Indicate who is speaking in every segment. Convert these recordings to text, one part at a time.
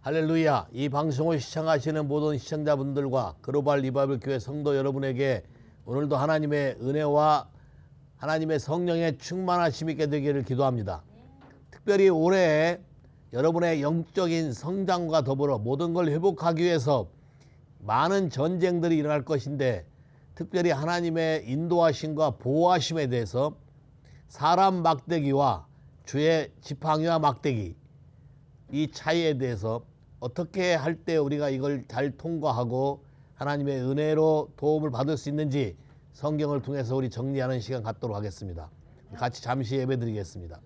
Speaker 1: 할렐루야. 이 방송을 시청하시는 모든 시청자분들과 글로벌 리바이벌 교회 성도 여러분에게 오늘도 하나님의 은혜와 하나님의 성령의 충만하심 있게 되기를 기도합니다. 특별히 올해 여러분의 영적인 성장과 더불어 모든 걸 회복하기 위해서 많은 전쟁들이 일어날 것인데, 특별히 하나님의 인도하심과 보호하심에 대해서 사람 막대기와 주의 지팡이와 막대기, 이 차이에 대해서 어떻게 할 때 우리가 이걸 잘 통과하고 하나님의 은혜로 도움을 받을 수 있는지 성경을 통해서 우리 정리하는 시간 갖도록 하겠습니다. 같이 잠시 예배 드리겠습니다.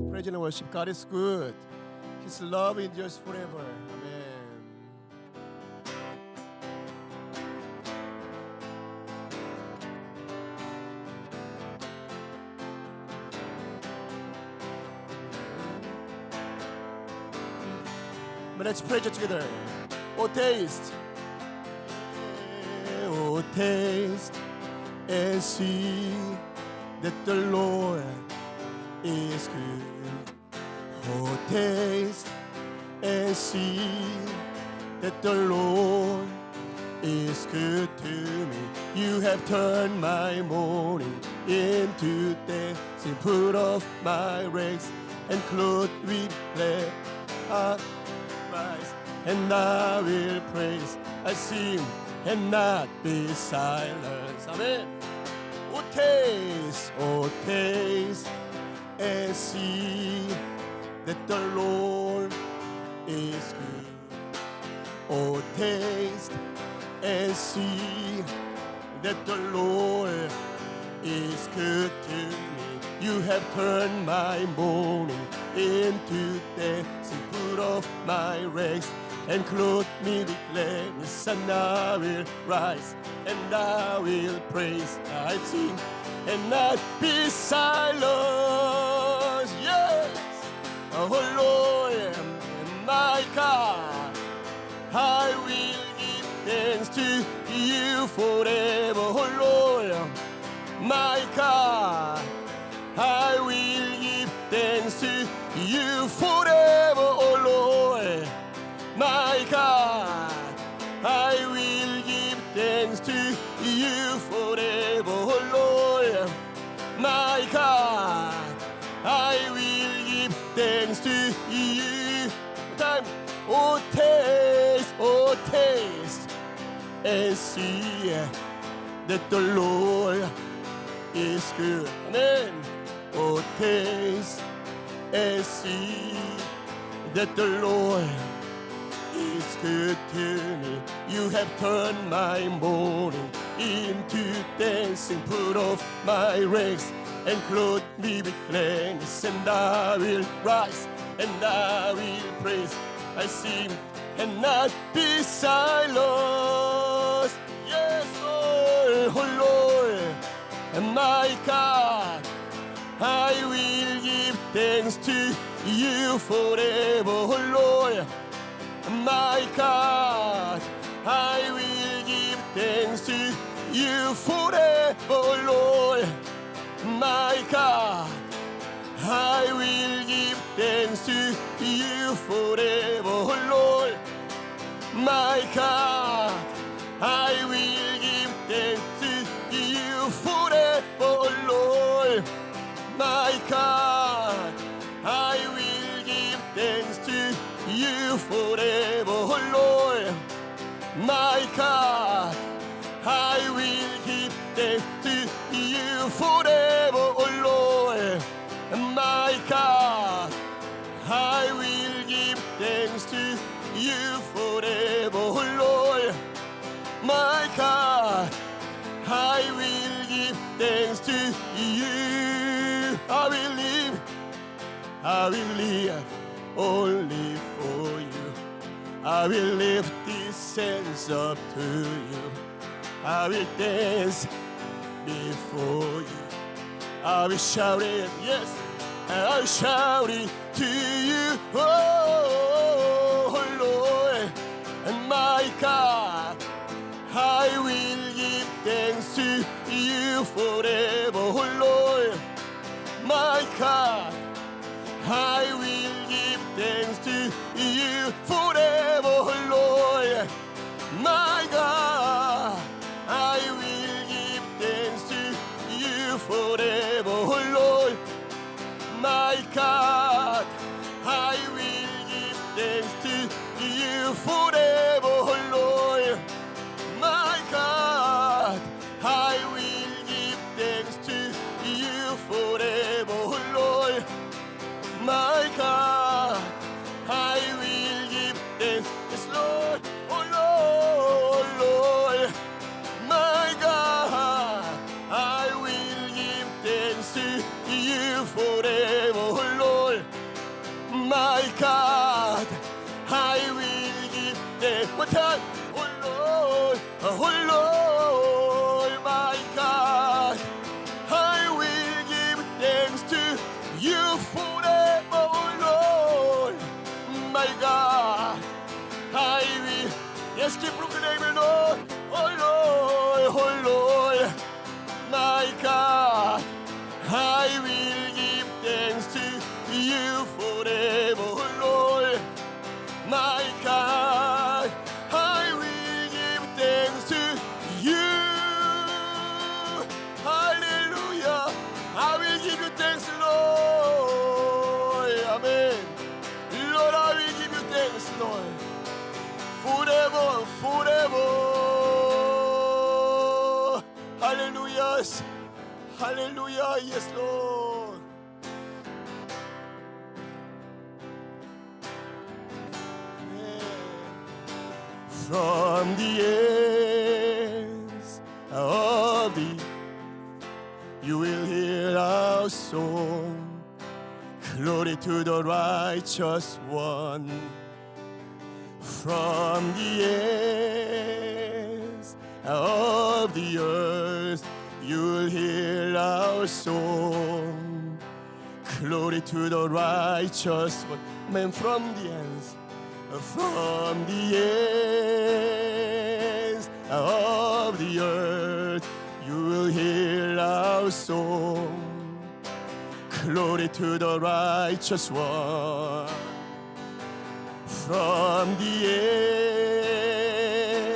Speaker 2: Praise and worship. God is good. His love endures forever. Amen. Let's praise it together. Oh, taste. Oh, taste and see that the Lord is good. Oh, taste and see that the Lord is good to me. You have turned my mourning into dancing, put off my rags and clothed with gladness, and I will praise. I sing and not be silent. Amen. Oh, taste and see that the Lord is good. Oh, taste and see that the Lord is good to me. You have turned my mourning into dancing, put off my rags and clothed me with gladness, and I will rise and I will praise. I sing and not be silent. Yes, oh Lord, my God, I will give thanks to you forever. Oh Lord, my God, I will give thanks to you forever. Oh Lord, my God, I will give thanks to you forever. Oh Lord, my God, I will give thanks to you. Time, oh taste and see that the Lord is good. Amen. Oh, taste and see that the Lord is good to me. You have turned my mourning into dancing, put off my rags and clothed me with gladness, and I will rise and I will praise. I sing and not be silent. Yes, Lord, oh Lord, and my God, I will give thanks to you forever. Oh Lord, my God, I will give thanks to you forever. Oh Lord, my God, I will give thanks to you forever. Oh Lord, my God, I will give thanks to you forever. Oh Lord, my God, I will give thanks to you forever. Oh Lord, my God, I will give thanks to you forever. Oh Lord, my God, I will give thanks to you forever. Oh Lord, my God, I will give thanks to you. I will live only for you. I will lift these hands up to you. I will dance before you. I will shout it, yes, and I'll shout it to you. Oh, Lord, and my God, I will give thanks to you forever. Oh, Lord, my God, I will give thanks to you forever. Oh, Lord, my God, I will give thanks to you forever. Oh, Lord, my God, I will give thanks to you forever. Oh, Lord, my God, I will give thanks to you forever. Oh, Lord, my God, I will give thanks. Yes, Lord, oh Lord, Lord, my God, I will give thanks to you forever. Oh, Lord, my God, I will give thanks. One time, oh Lord, my God, I will give thanks to you forever. Oh Lord, my God, I will. Yes, keep proclaiming, Lord. Oh Lord, my God, I will give thanks to you forever. Oh Lord, my God, I will give thanks to you. Hallelujah, I will give you thanks, Lord. Amen. Lord, I will give you thanks, Lord, forever, forever. Hallelujah, hallelujah, yes, Lord. From the ends of the earth, you will hear our song. Glory to the righteous one. From the ends of the earth, you'll hear our song. Glory to the righteous one. Man, from the ends of the earth, you will hear our song. Glory to the righteous one. From the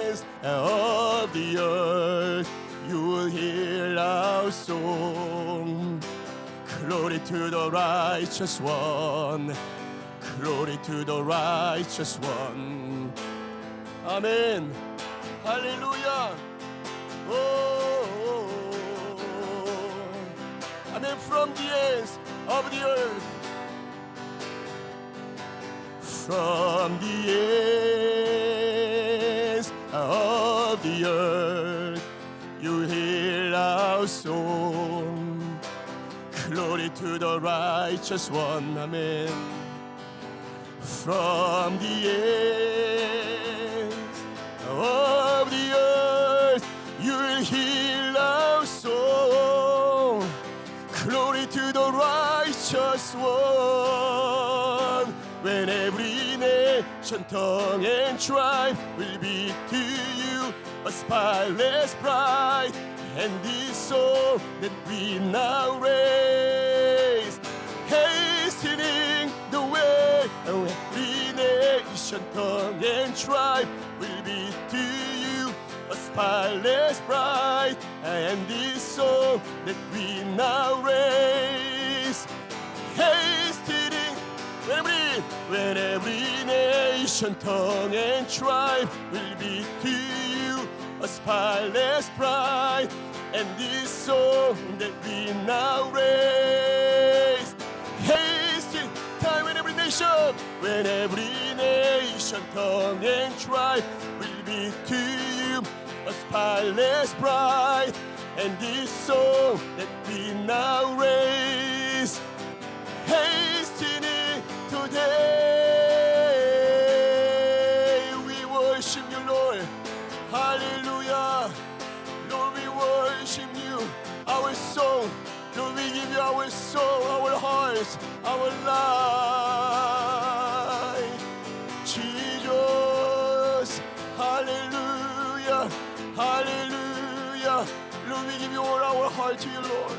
Speaker 2: ends of the earth, you will hear our song. Glory to the righteous one. Glory to the righteous one. Amen. Hallelujah. Oh, amen. From the ends of the earth, from the ends of the earth, you hear our song. Glory to the righteous one. Amen. From the ends of the earth, you'll hear our song. Glory to the righteous one. When every nation, tongue, and tribe will be to you a spotless bride, and this song that we now raise, hastening the way. Every nation, tongue, and tribe will be to you a spotless bride, and this song that we now raise, hastening when every nation, tongue, and tribe will be to you a spotless bride, and this song that we now raise, hastening time when every nation, tongue, and tribe will be to you a spotless bride, and this song that we now raise, hastening today. is our life. Jesus, hallelujah, hallelujah. Lord, we give you all our heart to you, Lord.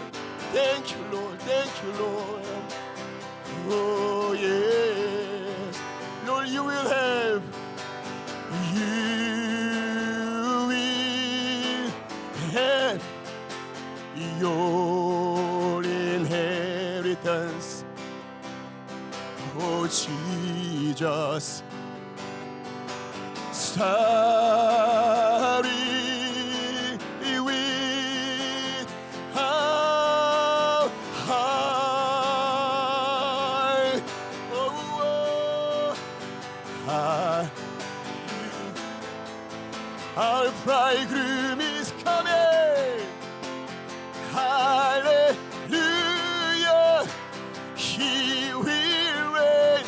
Speaker 2: Thank you, Lord. Thank you, Lord. Oh, yes. Lord, you will have. You will have your inheritance. Oh, Jesus. Starry with how high, oh, our bridegroom is coming. Hallelujah, he will reign.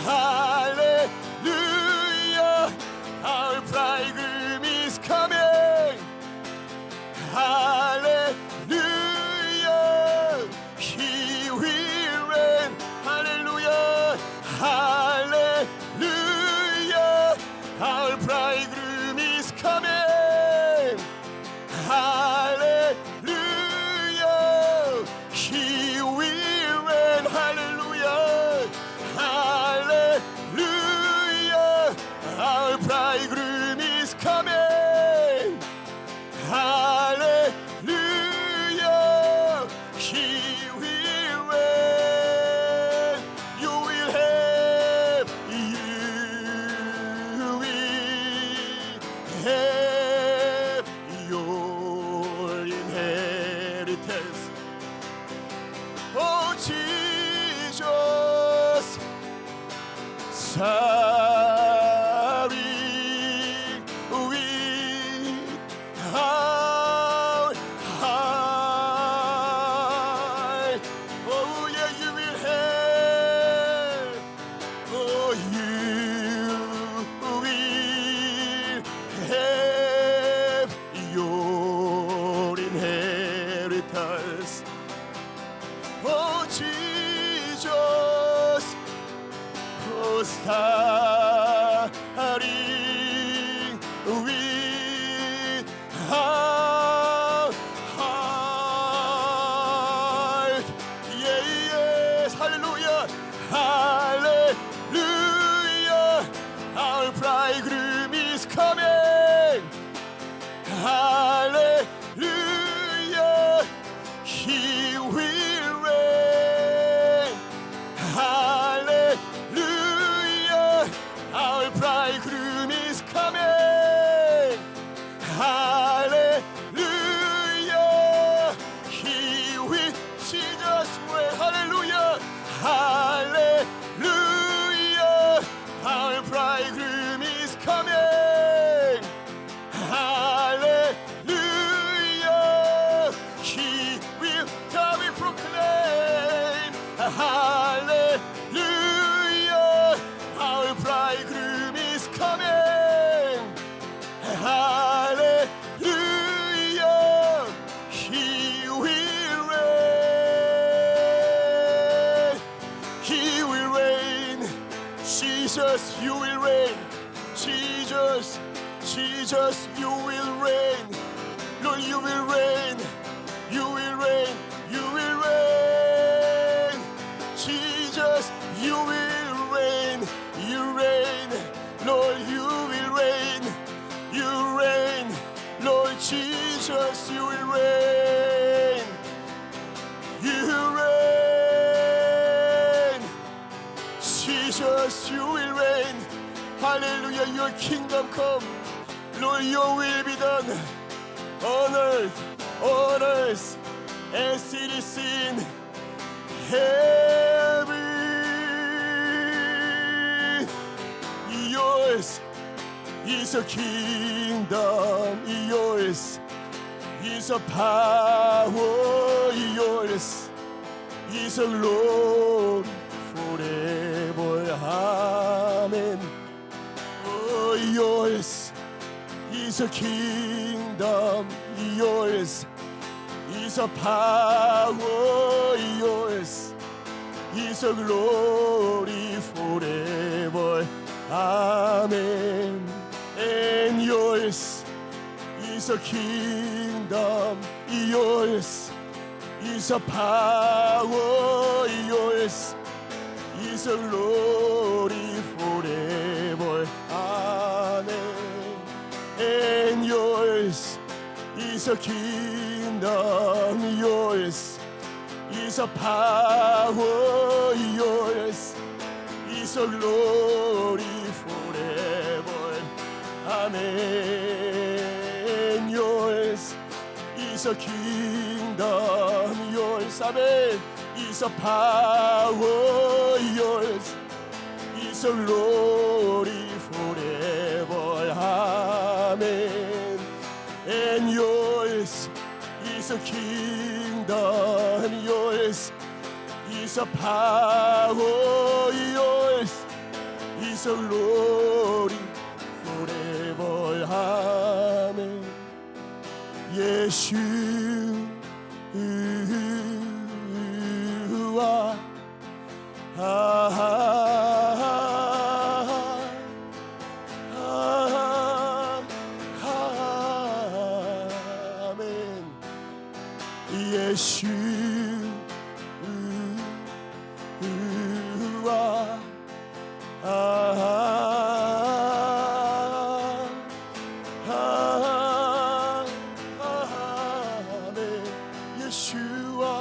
Speaker 2: Hallelujah, our bridegroom is coming. Hallelujah, he will reign. Hallelujah, hallelujah, our bridegroom is coming. Hallelujah, he will reign. Hallelujah, hallelujah, our bridegroom is coming. Hallelujah, he will reign. You will have, your inheritance. Oh, Jesus, sorry with how high. Oh, yeah, you will have. Oh, you will have your inheritance. Oh, Jesus, oh, starting with how high. Yeah, yes, hallelujah, hallelujah, our bridegroom is coming. Hallelujah, he will reign. Hallelujah, our bridegroom is coming. Hallelujah, he will. Jesus reign. Hallelujah, hallelujah, our bridegroom is coming. Hallelujah, he will come and proclaim. Hallelujah, our bridegroom is coming. Hallelujah, he will reign. He will reign. Jesus, you will reign. Jesus, Jesus, you will reign. Lord, you will reign. You will reign. You will reign. Jesus, you will reign. You reign. Lord, you will reign. You reign. Lord Jesus, you will reign. You reign. Jesus, you will reign. Hallelujah, your kingdom come. Lord, your will be done on earth as it is in heaven. Yours is a kingdom, yours is a power, yours is a glory forever. Amen. Oh, yours is a kingdom, yours is a power yours, is a glory forever. Amen. And yours is a kingdom, yours is a power, yours is a glory forever. Amen. And yours is a kingdom, yours is a power, yours is a glory forever. Amen. Yours is a kingdom, yours, amen, is a power, yours is a glory forever. Amen. And yours is a kingdom, yours is a power, yours is a glory forever. Amen. Yeshua, amen. Yeshua, amen. Yeshua,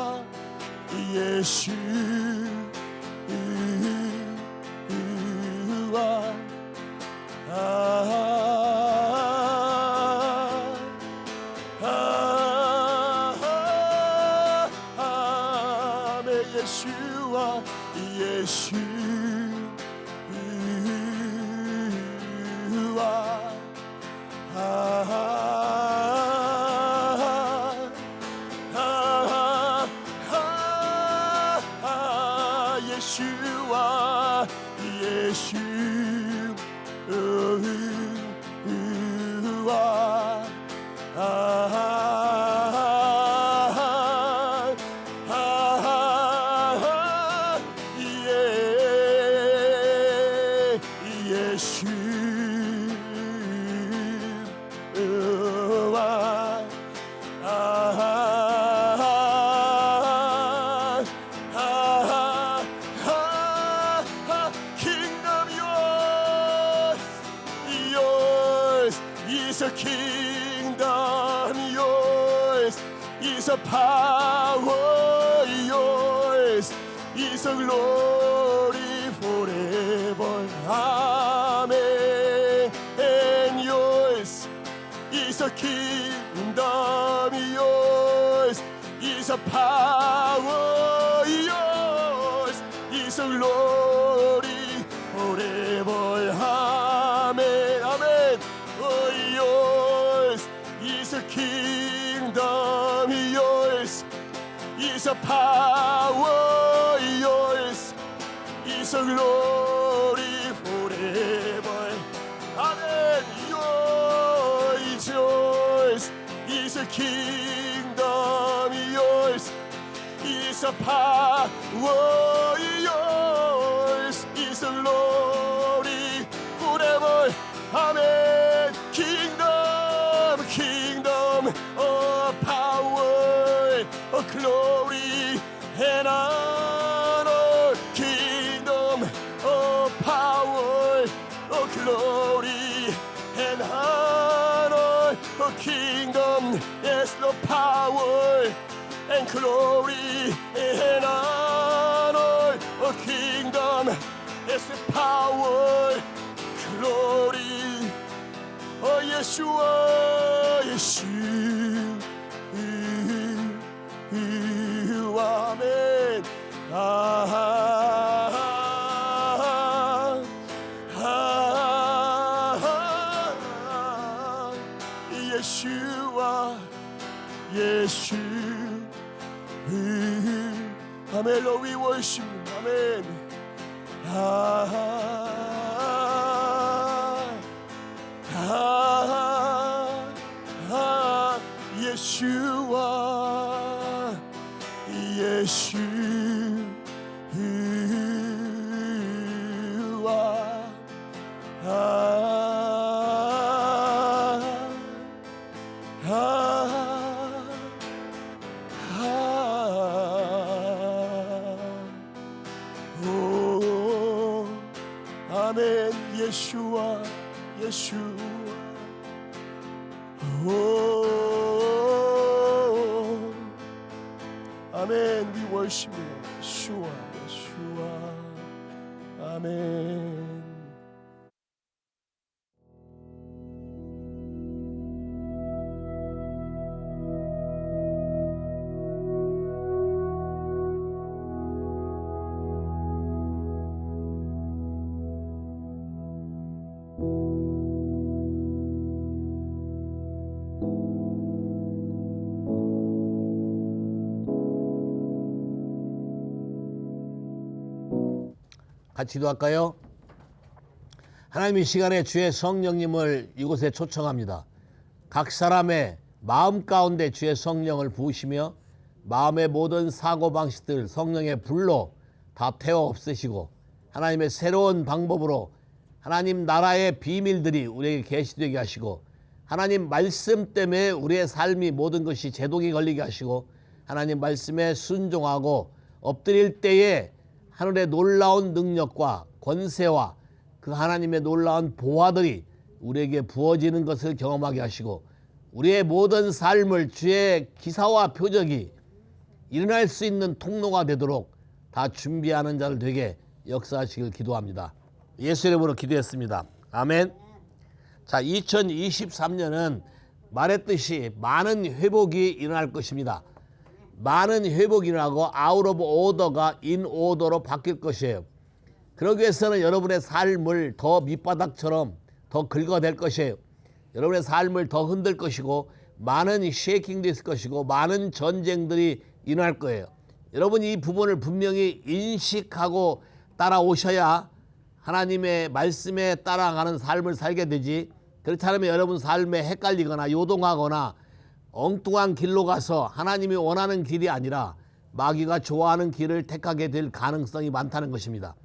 Speaker 2: Yeshua, amen. Yeshua, Yeshua, kingdom yours, yours is a kingdom, yours is a power, yours is a glory forever. Amen. And yours is a kingdom, yours is a power, yours is a glory forever. Amen. Amen. Oh, yours is a kingdom, yours is a power, yours is a glory forever. Amen. Yours is a kingdom, yours is a power, yours is a glory forever. Amen. Kingdom, kingdom, oh power, oh glory and honor. Kingdom, oh power, oh glory and honor. Oh kingdom, yes, the power and glory and honor. Oh kingdom, yes, the power, glory. Oh Yeshua, Yeshua, amen. Yeshua, Yeshua, amen. Lord, we worship you, amen. 예수와 오, 아멘. 예수와 오, 아멘. We worship you, 예수와 아멘.
Speaker 1: 같이 기도할까요? 하나님 이 시간에 주의 성령님을 이곳에 초청합니다. 각 사람의 마음 가운데 주의 성령을 부으시며 마음의 모든 사고방식들 성령의 불로 다 태워 없애시고 하나님의 새로운 방법으로 하나님 나라의 비밀들이 우리에게 계시되게 하시고 하나님 말씀 때문에 우리의 삶이 모든 것이 제동이 걸리게 하시고 하나님 말씀에 순종하고 엎드릴 때에 하늘의 놀라운 능력과 권세와 그 하나님의 놀라운 보화들이 우리에게 부어지는 것을 경험하게 하시고 우리의 모든 삶을 주의 기사와 표적이 일어날 수 있는 통로가 되도록 다 준비하는 자를 되게 역사하시길 기도합니다. 예수 이름으로 기도했습니다. 아멘. 자, 2023년은 말했듯이 많은 회복이 일어날 것입니다. 많은 회복이 일어나고 아웃 오브 오더가 인 오더로 바뀔 것이에요. 그러기 위해서는 여러분의 삶을 더 밑바닥처럼 더 긁어댈 것이에요. 여러분의 삶을 더 흔들 것이고 많은 쉐이킹도 있을 것이고 많은 전쟁들이 일어날 거예요. 여러분이 이 부분을 분명히 인식하고 따라오셔야 하나님의 말씀에 따라가는 삶을 살게 되지, 그렇지 않으면 여러분 삶에 헷갈리거나 요동하거나 엉뚱한 길로 가서 하나님이 원하는 길이 아니라 마귀가 좋아하는 길을 택하게 될 가능성이 많다는 것입니다.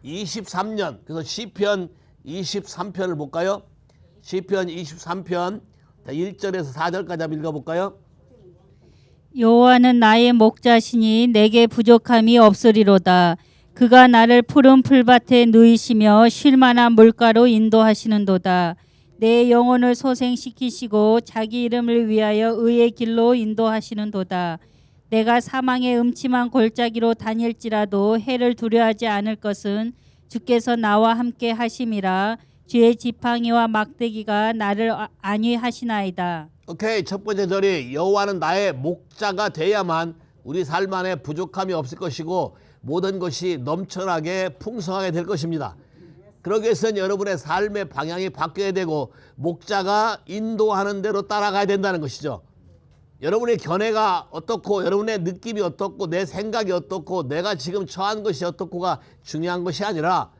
Speaker 1: 23년, 그래서 시편 23편을 볼까요? 시편 23편 1절에서 4절까지 한번 읽어볼까요?
Speaker 3: 여호와는 나의 목자시니 내게 부족함이 없으리로다. 그가 나를 푸른 풀밭에 누이시며 쉴만한 물가로 인도하시는도다. 내 영혼을 소생시키시고 자기 이름을 위하여 의의 길로 인도하시는도다. 내가 사망의 음침한 골짜기로 다닐지라도 해를 두려워하지 않을 것은 주께서 나와 함께 하심이라. 주의 지팡이와 막대기가 나를 안위하시나이다.
Speaker 1: 오케이, 첫 번째 절이 여호와는 나의 목자가 돼야만 우리 삶 안에 부족함이 없을 것이고 모든 것이 넘쳐나게 풍성하게 될 것입니다. 그러기 위해서는 여러분의 삶의 방향이 바뀌어야 되고 목자가 인도하는 대로 따라가야 된다는 것이죠. 여러분의 견해가 어떻고 여러분의 느낌이 어떻고 내 생각이 어떻고 내가 지금 처한 것이 어떻고가 중요한 것이 아니라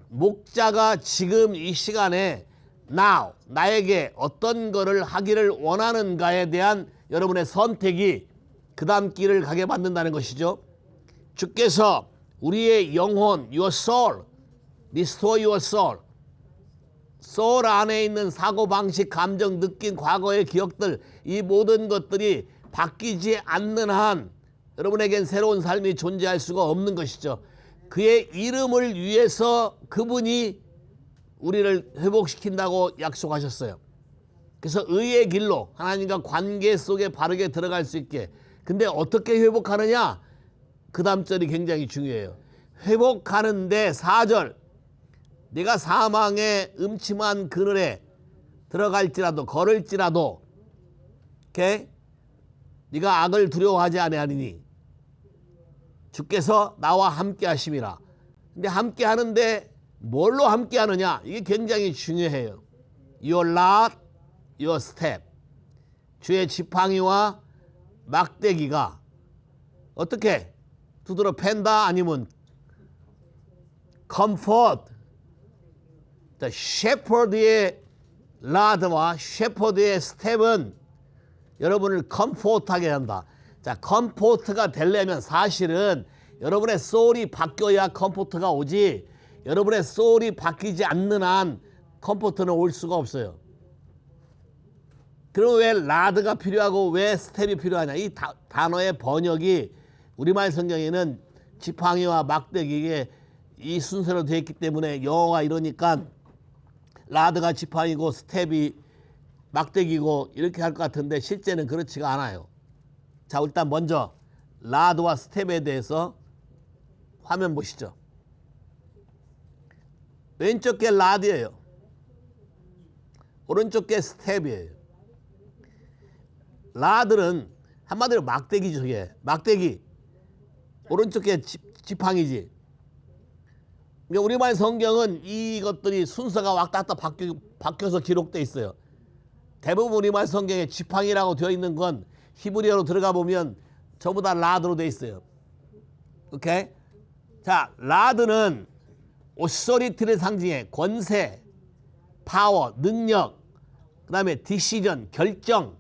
Speaker 1: 목자가 지금 이 시간에 now 나에게 어떤 거를 하기를 원하는가에 대한 여러분의 선택이 그 다음 길을 가게 만든다는 것이죠. 주께서 우리의 영혼, your soul, restore your soul, soul 안에 있는 사고방식, 감정, 느낌, 과거의 기억들, 이 모든 것들이 바뀌지 않는 한 여러분에겐 새로운 삶이 존재할 수가 없는 것이죠. 그의 이름을 위해서 그분이 우리를 회복시킨다고 약속하셨어요. 그래서 의의 길로 하나님과 관계 속에 바르게 들어갈 수 있게. 근데 어떻게 회복하느냐? 그 다음 절이 굉장히 중요해요. 회복하는데 4절, 네가 사망의 음침한 그늘에 들어갈지라도 걸을지라도 오케이? 네가 악을 두려워하지 아니하리니 주께서 나와 함께 하심이라. 근데 함께 하는데 뭘로 함께 하느냐? 이게 굉장히 중요해요. Your rod, your step. 주의 지팡이와 막대기가 어떻게 두드러 팬다? 아니면 comfort. shepherd의 lad와 shepherd의 step은 여러분을 컴포트하게 한다. 자, 컴포트가 되려면 사실은 여러분의 소울이 바뀌어야 컴포트가 오지, 여러분의 소울이 바뀌지 않는 한 컴포트는 올 수가 없어요. 그럼 왜 라드가 필요하고 왜 스텝이 필요하냐? 이 단어의 번역이 우리말 성경에는 지팡이와 막대기에 이 순서로 되어 있기 때문에 영어가 이러니까 라드가 지팡이고 스텝이 막대기고 이렇게 할 것 같은데 실제는 그렇지가 않아요. 자, 일단 먼저 라드와 스텝에 대해서 화면 보시죠. 왼쪽 게 라드예요. 오른쪽 게 스텝이에요. 라드는 한마디로 막대기죠. 저게 막대기. 오른쪽 게 지팡이지. 그러니까 우리말 성경은 이것들이 순서가 왔다 갔다 바뀌어서 기록돼 있어요. 대부분 우리말 성경에 지팡이라고 되어 있는 건 히브리어로 들어가 보면 전부 다 라드로 되어 있어요. 오케이? 자, 라드는 오소리티를 상징해 권세, 파워, 능력, 그 다음에 디시전, 결정,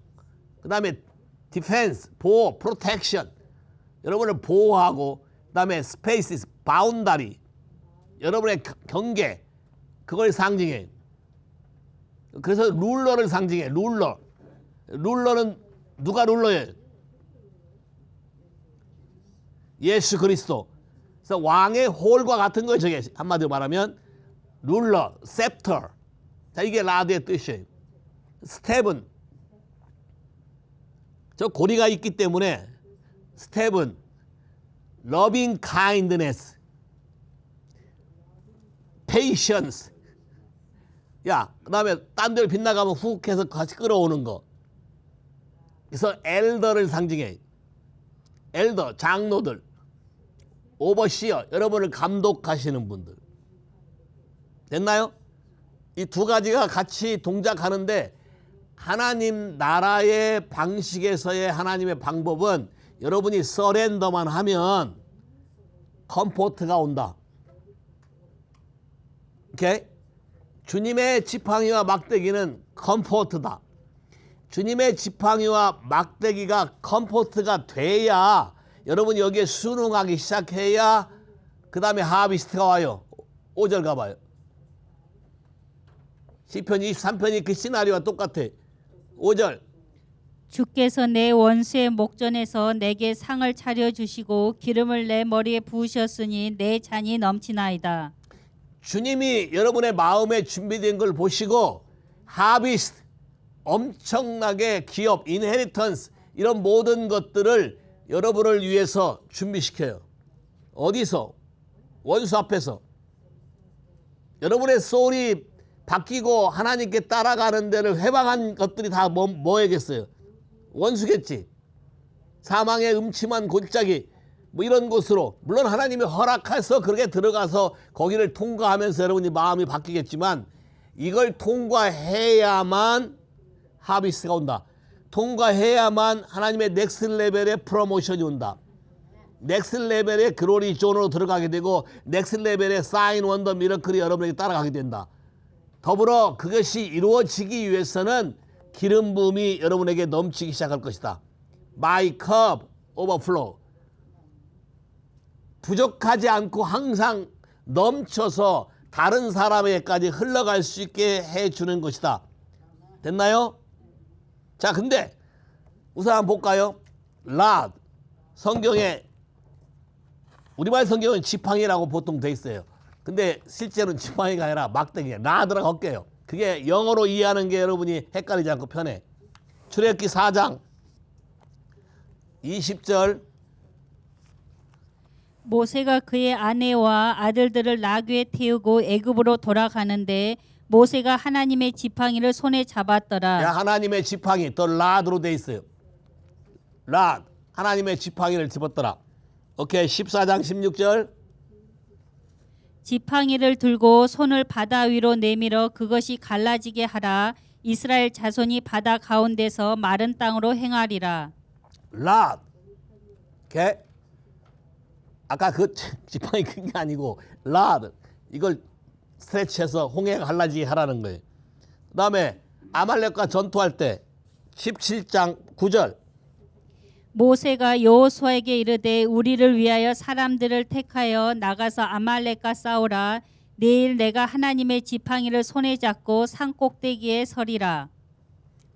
Speaker 1: 그 다음에 디펜스, 보호, 프로텍션, 여러분을 보호하고, 그 다음에 스페이스, 바운다리, 여러분의 경계, 그걸 상징해. 그래서 룰러를 상징해. 룰러는 누가 룰러예요? 예수 그리스도. 그래서 왕의 홀과 같은 거예요. 저게 한마디로 말하면 룰러, 셉터. 자, 이게 라드의 뜻이에요. 스텝은 저 고리가 있기 때문에 스텝은 loving kindness, patience. 야, 그 다음에 딴 데로 빗나가면 훅 해서 같이 끌어오는 거. 그래서 엘더를 상징해. 엘더, 장로들, 오버시어, 여러분을 감독하시는 분들. 됐나요? 이 두 가지가 같이 동작하는데 하나님 나라의 방식에서의 하나님의 방법은 여러분이 서렌더만 하면 컴포트가 온다. 오케이? 주님의 지팡이와 막대기는 컴포트다. 주님의 지팡이와 막대기가 컴포트가 돼야 여러분이 여기에 순응하기 시작해야 그 다음에 하비스트가 와요. 5절 가봐요. 시편 23편이 그 시나리오와 똑같아. 5절.
Speaker 3: 주께서 내 원수의 목전에서 내게 상을 차려주시고 기름을 내 머리에 부으셨으니 내 잔이 넘치나이다.
Speaker 1: 주님이 여러분의 마음에 준비된 걸 보시고 하비스트, 엄청나게 기업, 인헤리턴스 이런 모든 것들을 여러분을 위해서 준비시켜요. 어디서? 원수 앞에서. 여러분의 소울이 바뀌고 하나님께 따라가는 데를 회방한 것들이 다 뭐겠어요? 원수겠지. 사망의 음침한 골짜기 뭐 이런 곳으로, 물론 하나님이 허락해서 그렇게 들어가서 거기를 통과하면서 여러분이 마음이 바뀌겠지만 이걸 통과해야만 하비스가 온다. 통과해야만 하나님의 넥스 레벨의 프로모션이 온다. 넥스 레벨의 글로리 존으로 들어가게 되고 넥스 레벨의 사인 원더 미러클이 여러분에게 따라가게 된다. 더불어 그것이 이루어지기 위해서는 기름 부음이 여러분에게 넘치기 시작할 것이다. My cup overflow. 부족하지 않고 항상 넘쳐서 다른 사람에게까지 흘러갈 수 있게 해주는 것이다. 됐나요? 자, 근데 우선 한번 볼까요? 라 성경에 우리말 성경은 지팡이라고 보통 돼 있어요. 근데 실제로는 지팡이가 아니라 막대기예요. 라드라고 할게요. 그게 영어로 이해하는 게 여러분이 헷갈리지 않고 편해. 출애굽기 4장 20절.
Speaker 3: 모세가 그의 아내와 아들들을 나귀에 태우고 애굽으로 돌아가는데 모세가 하나님의 지팡이를 손에 잡았더라.
Speaker 1: 야, 하나님의 지팡이 더 라드로 돼 있어요. 라드, 하나님의 지팡이를 집었더라. 오케이, 14장 16절.
Speaker 3: 지팡이를 들고 손을 바다 위로 내밀어 그것이 갈라지게 하라. 이스라엘 자손이 바다 가운데서 마른 땅으로 행하리라.
Speaker 1: 라드. 오케이. 아까 그 지팡이 큰 게 아니고 라드. 이걸 스트레치해서 홍해가 갈라지게 하라는 거예요. 그 다음에 아말렉과 전투할 때 17장 9절.
Speaker 3: 모세가 여호수아에게 이르되 우리를 위하여 사람들을 택하여 나가서 아말렉과 싸우라. 내일 내가 하나님의 지팡이를 손에 잡고 산 꼭대기에 서리라.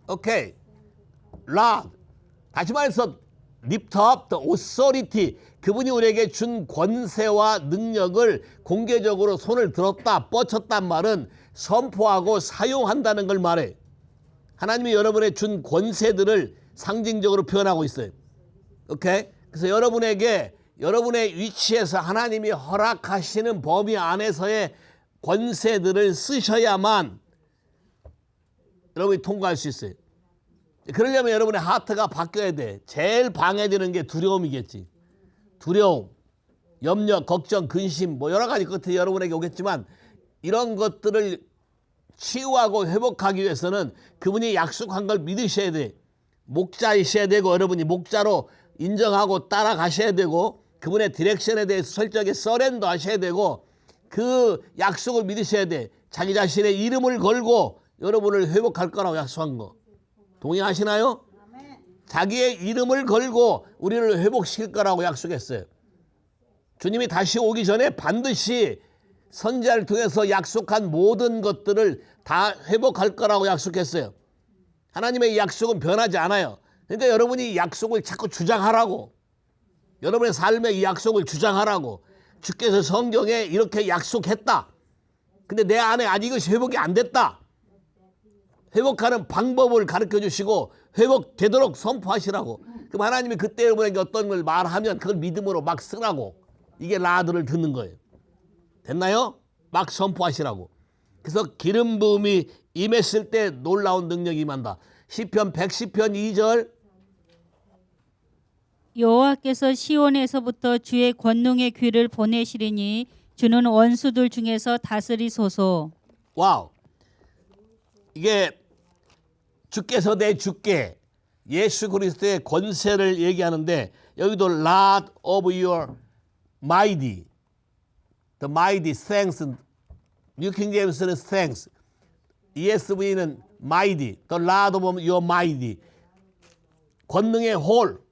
Speaker 1: 오케이. 라. 다시 말해서 lift up the authority. 그분이 우리에게 준 권세와 능력을 공개적으로 손을 들었다, 뻗쳤단 말은 선포하고 사용한다는 걸 말해. 하나님이 여러분의 준 권세들을 상징적으로 표현하고 있어요. 오케이? 그래서 여러분에게 여러분의 위치에서 하나님이 허락하시는 범위 안에서의 권세들을 쓰셔야만 여러분이 통과할 수 있어요. 그러려면 여러분의 하트가 바뀌어야 돼. 제일 방해되는 게 두려움이겠지. 두려움, 염려, 걱정, 근심 뭐 여러 가지 끝에 여러분에게 오겠지만 이런 것들을 치유하고 회복하기 위해서는 그분이 약속한 걸 믿으셔야 돼. 목자이셔야 되고 여러분이 목자로 인정하고 따라가셔야 되고 그분의 디렉션에 대해서 철저하게 서렌더 하셔야 되고 그 약속을 믿으셔야 돼. 자기 자신의 이름을 걸고 여러분을 회복할 거라고 약속한 거. 동의하시나요? 자기의 이름을 걸고 우리를 회복시킬 거라고 약속했어요. 주님이 다시 오기 전에 반드시 선지자를 통해서 약속한 모든 것들을 다 회복할 거라고 약속했어요. 하나님의 약속은 변하지 않아요. 그러니까 여러분이 약속을 자꾸 주장하라고. 여러분의 삶에 이 약속을 주장하라고. 주께서 성경에 이렇게 약속했다. 근데 내 안에 아직 이것이 회복이 안 됐다. 회복하는 방법을 가르쳐 주시고 회복되도록 선포하시라고. 그럼 하나님이 그때 여러분에게 어떤 걸 말하면 그걸 믿음으로 막 쓰라고. 이게 라드를 듣는 거예요. 됐나요? 막 선포하시라고. 그래서 기름 부음이 임했을 때 놀라운 능력이 임한다. 시편 110편 2절.
Speaker 3: 여호와께서 시온에서부터 주의 권능의 귀를 보내시리니 주는 원수들 중에서 다스리소서.
Speaker 1: 와우. 이게 주께서 내 주께 예수 그리스도의 권세를 얘기하는데 여기도 Lord of your mighty, the mighty thanks, New King James는 thanks, ESV는 mighty, the Lord of your mighty. 권능의 홀.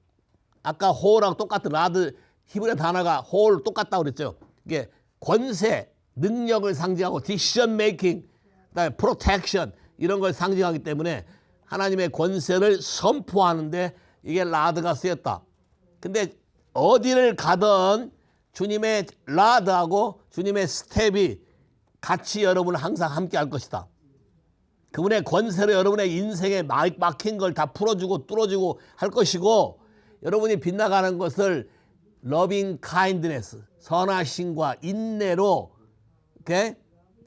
Speaker 1: 아까 홀하고 똑같은 라드 히브리 단어가 홀 똑같다고 그랬죠. 이게 권세, 능력을 상징하고 decision making, 그다음에 protection 이런 걸 상징하기 때문에 하나님의 권세를 선포하는데 이게 라드가 쓰였다. 근데 어디를 가든 주님의 라드하고 주님의 스텝이 같이 여러분을 항상 함께 할 것이다. 그분의 권세로 여러분의 인생에 막힌 걸 다 풀어주고 뚫어주고 할 것이고 여러분이 빗나가는 것을 loving kindness, 선하심과 인내로 이렇게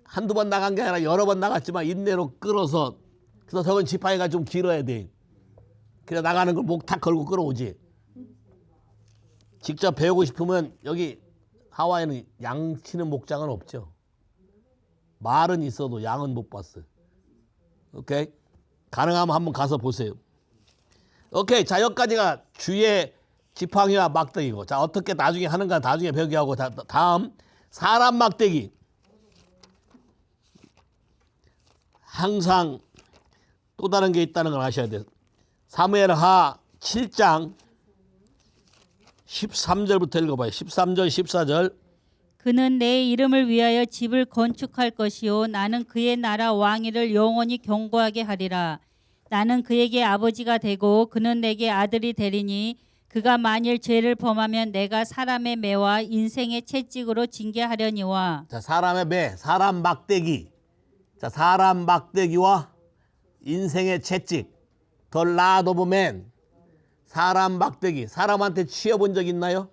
Speaker 1: 한두 번 나간 게 아니라 여러 번 나갔지만 인내로 끌어서 그래서 저건 지팡이가 좀 길어야 돼. 그래 나가는 걸 목 탁 걸고 끌어오지. 직접 배우고 싶으면 여기 하와이는 양 치는 목장은 없죠. 말은 있어도 양은 못 봤어요. 오케이? 가능하면 한번 가서 보세요. 오케이. 자, 여기까지가 주의 지팡이와 막대기고. 자, 어떻게 나중에 하는가 나중에 배우게 하고 다음 사람 막대기. 항상 또 다른 게 있다는 걸 아셔야 돼요. 사무엘하 7장 13절부터 읽어봐요. 13절 14절.
Speaker 3: 그는 내 이름을 위하여 집을 건축할 것이요 나는 그의 나라 왕위를 영원히 견고하게 하리라. 나는 그에게 아버지가 되고 그는 내게 아들이 되리니 그가 만일 죄를 범하면 내가 사람의 매와 인생의 채찍으로 징계하려니와.
Speaker 1: 자, 사람의 매, 사람 막대기. 자, 사람 막대기와 인생의 채찍. The Lord of Man. 사람 막대기. 사람한테 치여본 적 있나요?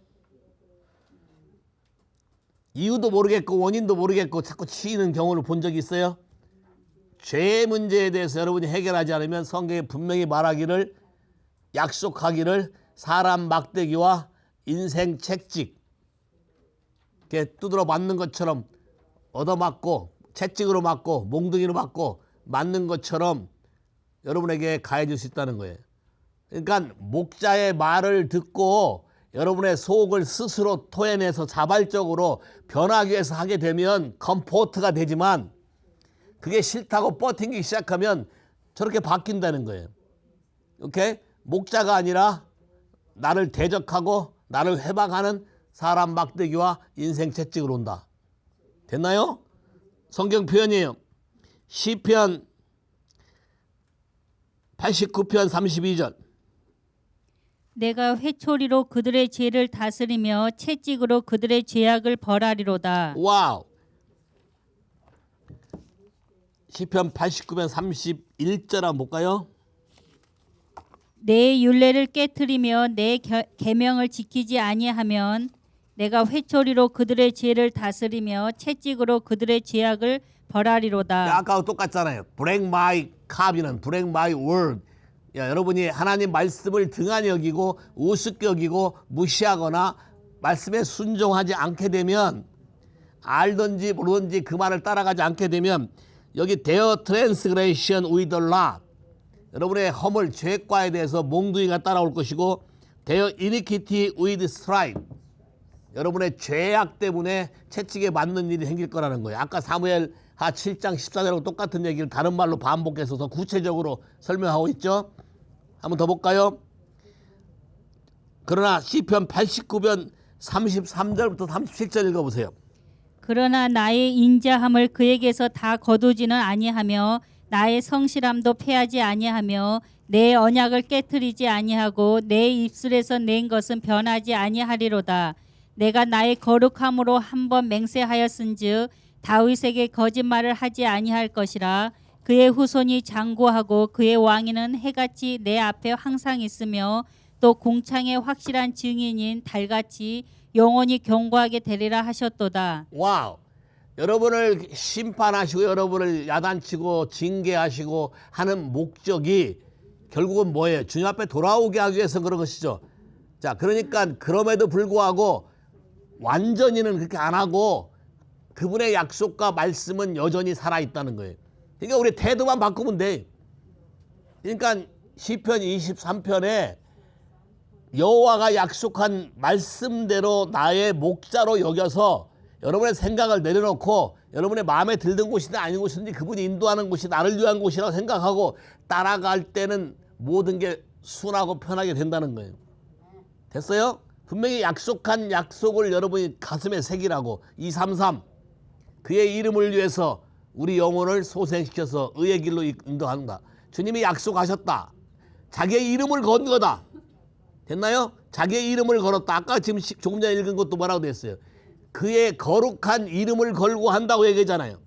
Speaker 1: 이유도 모르겠고 원인도 모르겠고 자꾸 치이는 경우를 본 적이 있어요? 죄의 문제에 대해서 여러분이 해결하지 않으면 성경에 분명히 말하기를 약속하기를 사람 막대기와 인생 채찍 이렇게 두드러 맞는 것처럼 얻어맞고 채찍으로 맞고 몽둥이로 맞고 맞는 것처럼 여러분에게 가해질 수 있다는 거예요. 그러니까 목자의 말을 듣고 여러분의 속을 스스로 토해내서 자발적으로 변하기 위해서 하게 되면 컴포트가 되지만 그게 싫다고 버팅기 시작하면 저렇게 바뀐다는 거예요. 오케이? 목자가 아니라 나를 대적하고 나를 회방하는 사람 막대기와 인생 채찍으로 온다. 됐나요? 성경 표현이에요. 시편 89편 32절.
Speaker 3: 내가 회초리로 그들의 죄를 다스리며 채찍으로 그들의 죄악을 벌하리로다.
Speaker 1: 와우. 시편 89편 31절 한번 볼까요?
Speaker 3: 내 율례를 깨뜨리며 내 계명을 지키지 아니하면 내가 회초리로 그들의 죄를 다스리며 채찍으로 그들의 죄악을 벌하리로다.
Speaker 1: 아까와 똑같잖아요. Break my copy는 break my word. 야, 여러분이 하나님 말씀을 등한히 여기고 우습게 여기고 무시하거나 말씀에 순종하지 않게 되면, 알든지 모르든지 그 말을 따라가지 않게 되면, 여기 their transgression with the law, 여러분의 허물 죄과에 대해서 몽둥이가 따라올 것이고, their iniquity with stripe, 여러분의 죄악 때문에 채찍에 맞는 일이 생길 거라는 거예요. 아까 사무엘하 7장 14절하고 똑같은 얘기를 다른 말로 반복해서 더 구체적으로 설명하고 있죠. 한번 더 볼까요? 그러나 시편 89편 33절부터 37절 읽어보세요.
Speaker 3: 그러나 나의 인자함을 그에게서 다 거두지는 아니하며 나의 성실함도 패하지 아니하며 내 언약을 깨뜨리지 아니하고 내 입술에서 낸 것은 변하지 아니하리로다. 내가 나의 거룩함으로 한 번 맹세하였은즉 다윗에게 거짓말을 하지 아니할 것이라. 그의 후손이 장구하고 그의 왕위는 해같이 내 앞에 항상 있으며 또 궁창의 확실한 증인인 달같이 영원히 경고하게 되리라 하셨도다.
Speaker 1: 와우. 여러분을 심판하시고 여러분을 야단치고 징계하시고 하는 목적이 결국은 뭐예요? 주님 앞에 돌아오게 하기 위해서 그런 것이죠. 자, 그러니까 그럼에도 불구하고 완전히는 그렇게 안 하고 그분의 약속과 말씀은 여전히 살아있다는 거예요. 그러니까 우리 태도만 바꾸면 돼. 그러니까 시편 23편에 여호와가 약속한 말씀대로 나의 목자로 여겨서 여러분의 생각을 내려놓고 여러분의 마음에 들던 곳이든 아닌 곳이든지 그분이 인도하는 곳이 나를 위한 곳이라고 생각하고 따라갈 때는 모든 게 순하고 편하게 된다는 거예요. 됐어요? 분명히 약속한 약속을 여러분이 가슴에 새기라고. 233 그의 이름을 위해서 우리 영혼을 소생시켜서 의의 길로 인도한다. 주님이 약속하셨다. 자기의 이름을 건 거다. 됐나요? 자기의 이름을 걸었다. 아까 지금 조금 전에 읽은 것도 뭐라고 됐어요? 그의 거룩한 이름을 걸고 한다고 얘기하잖아요.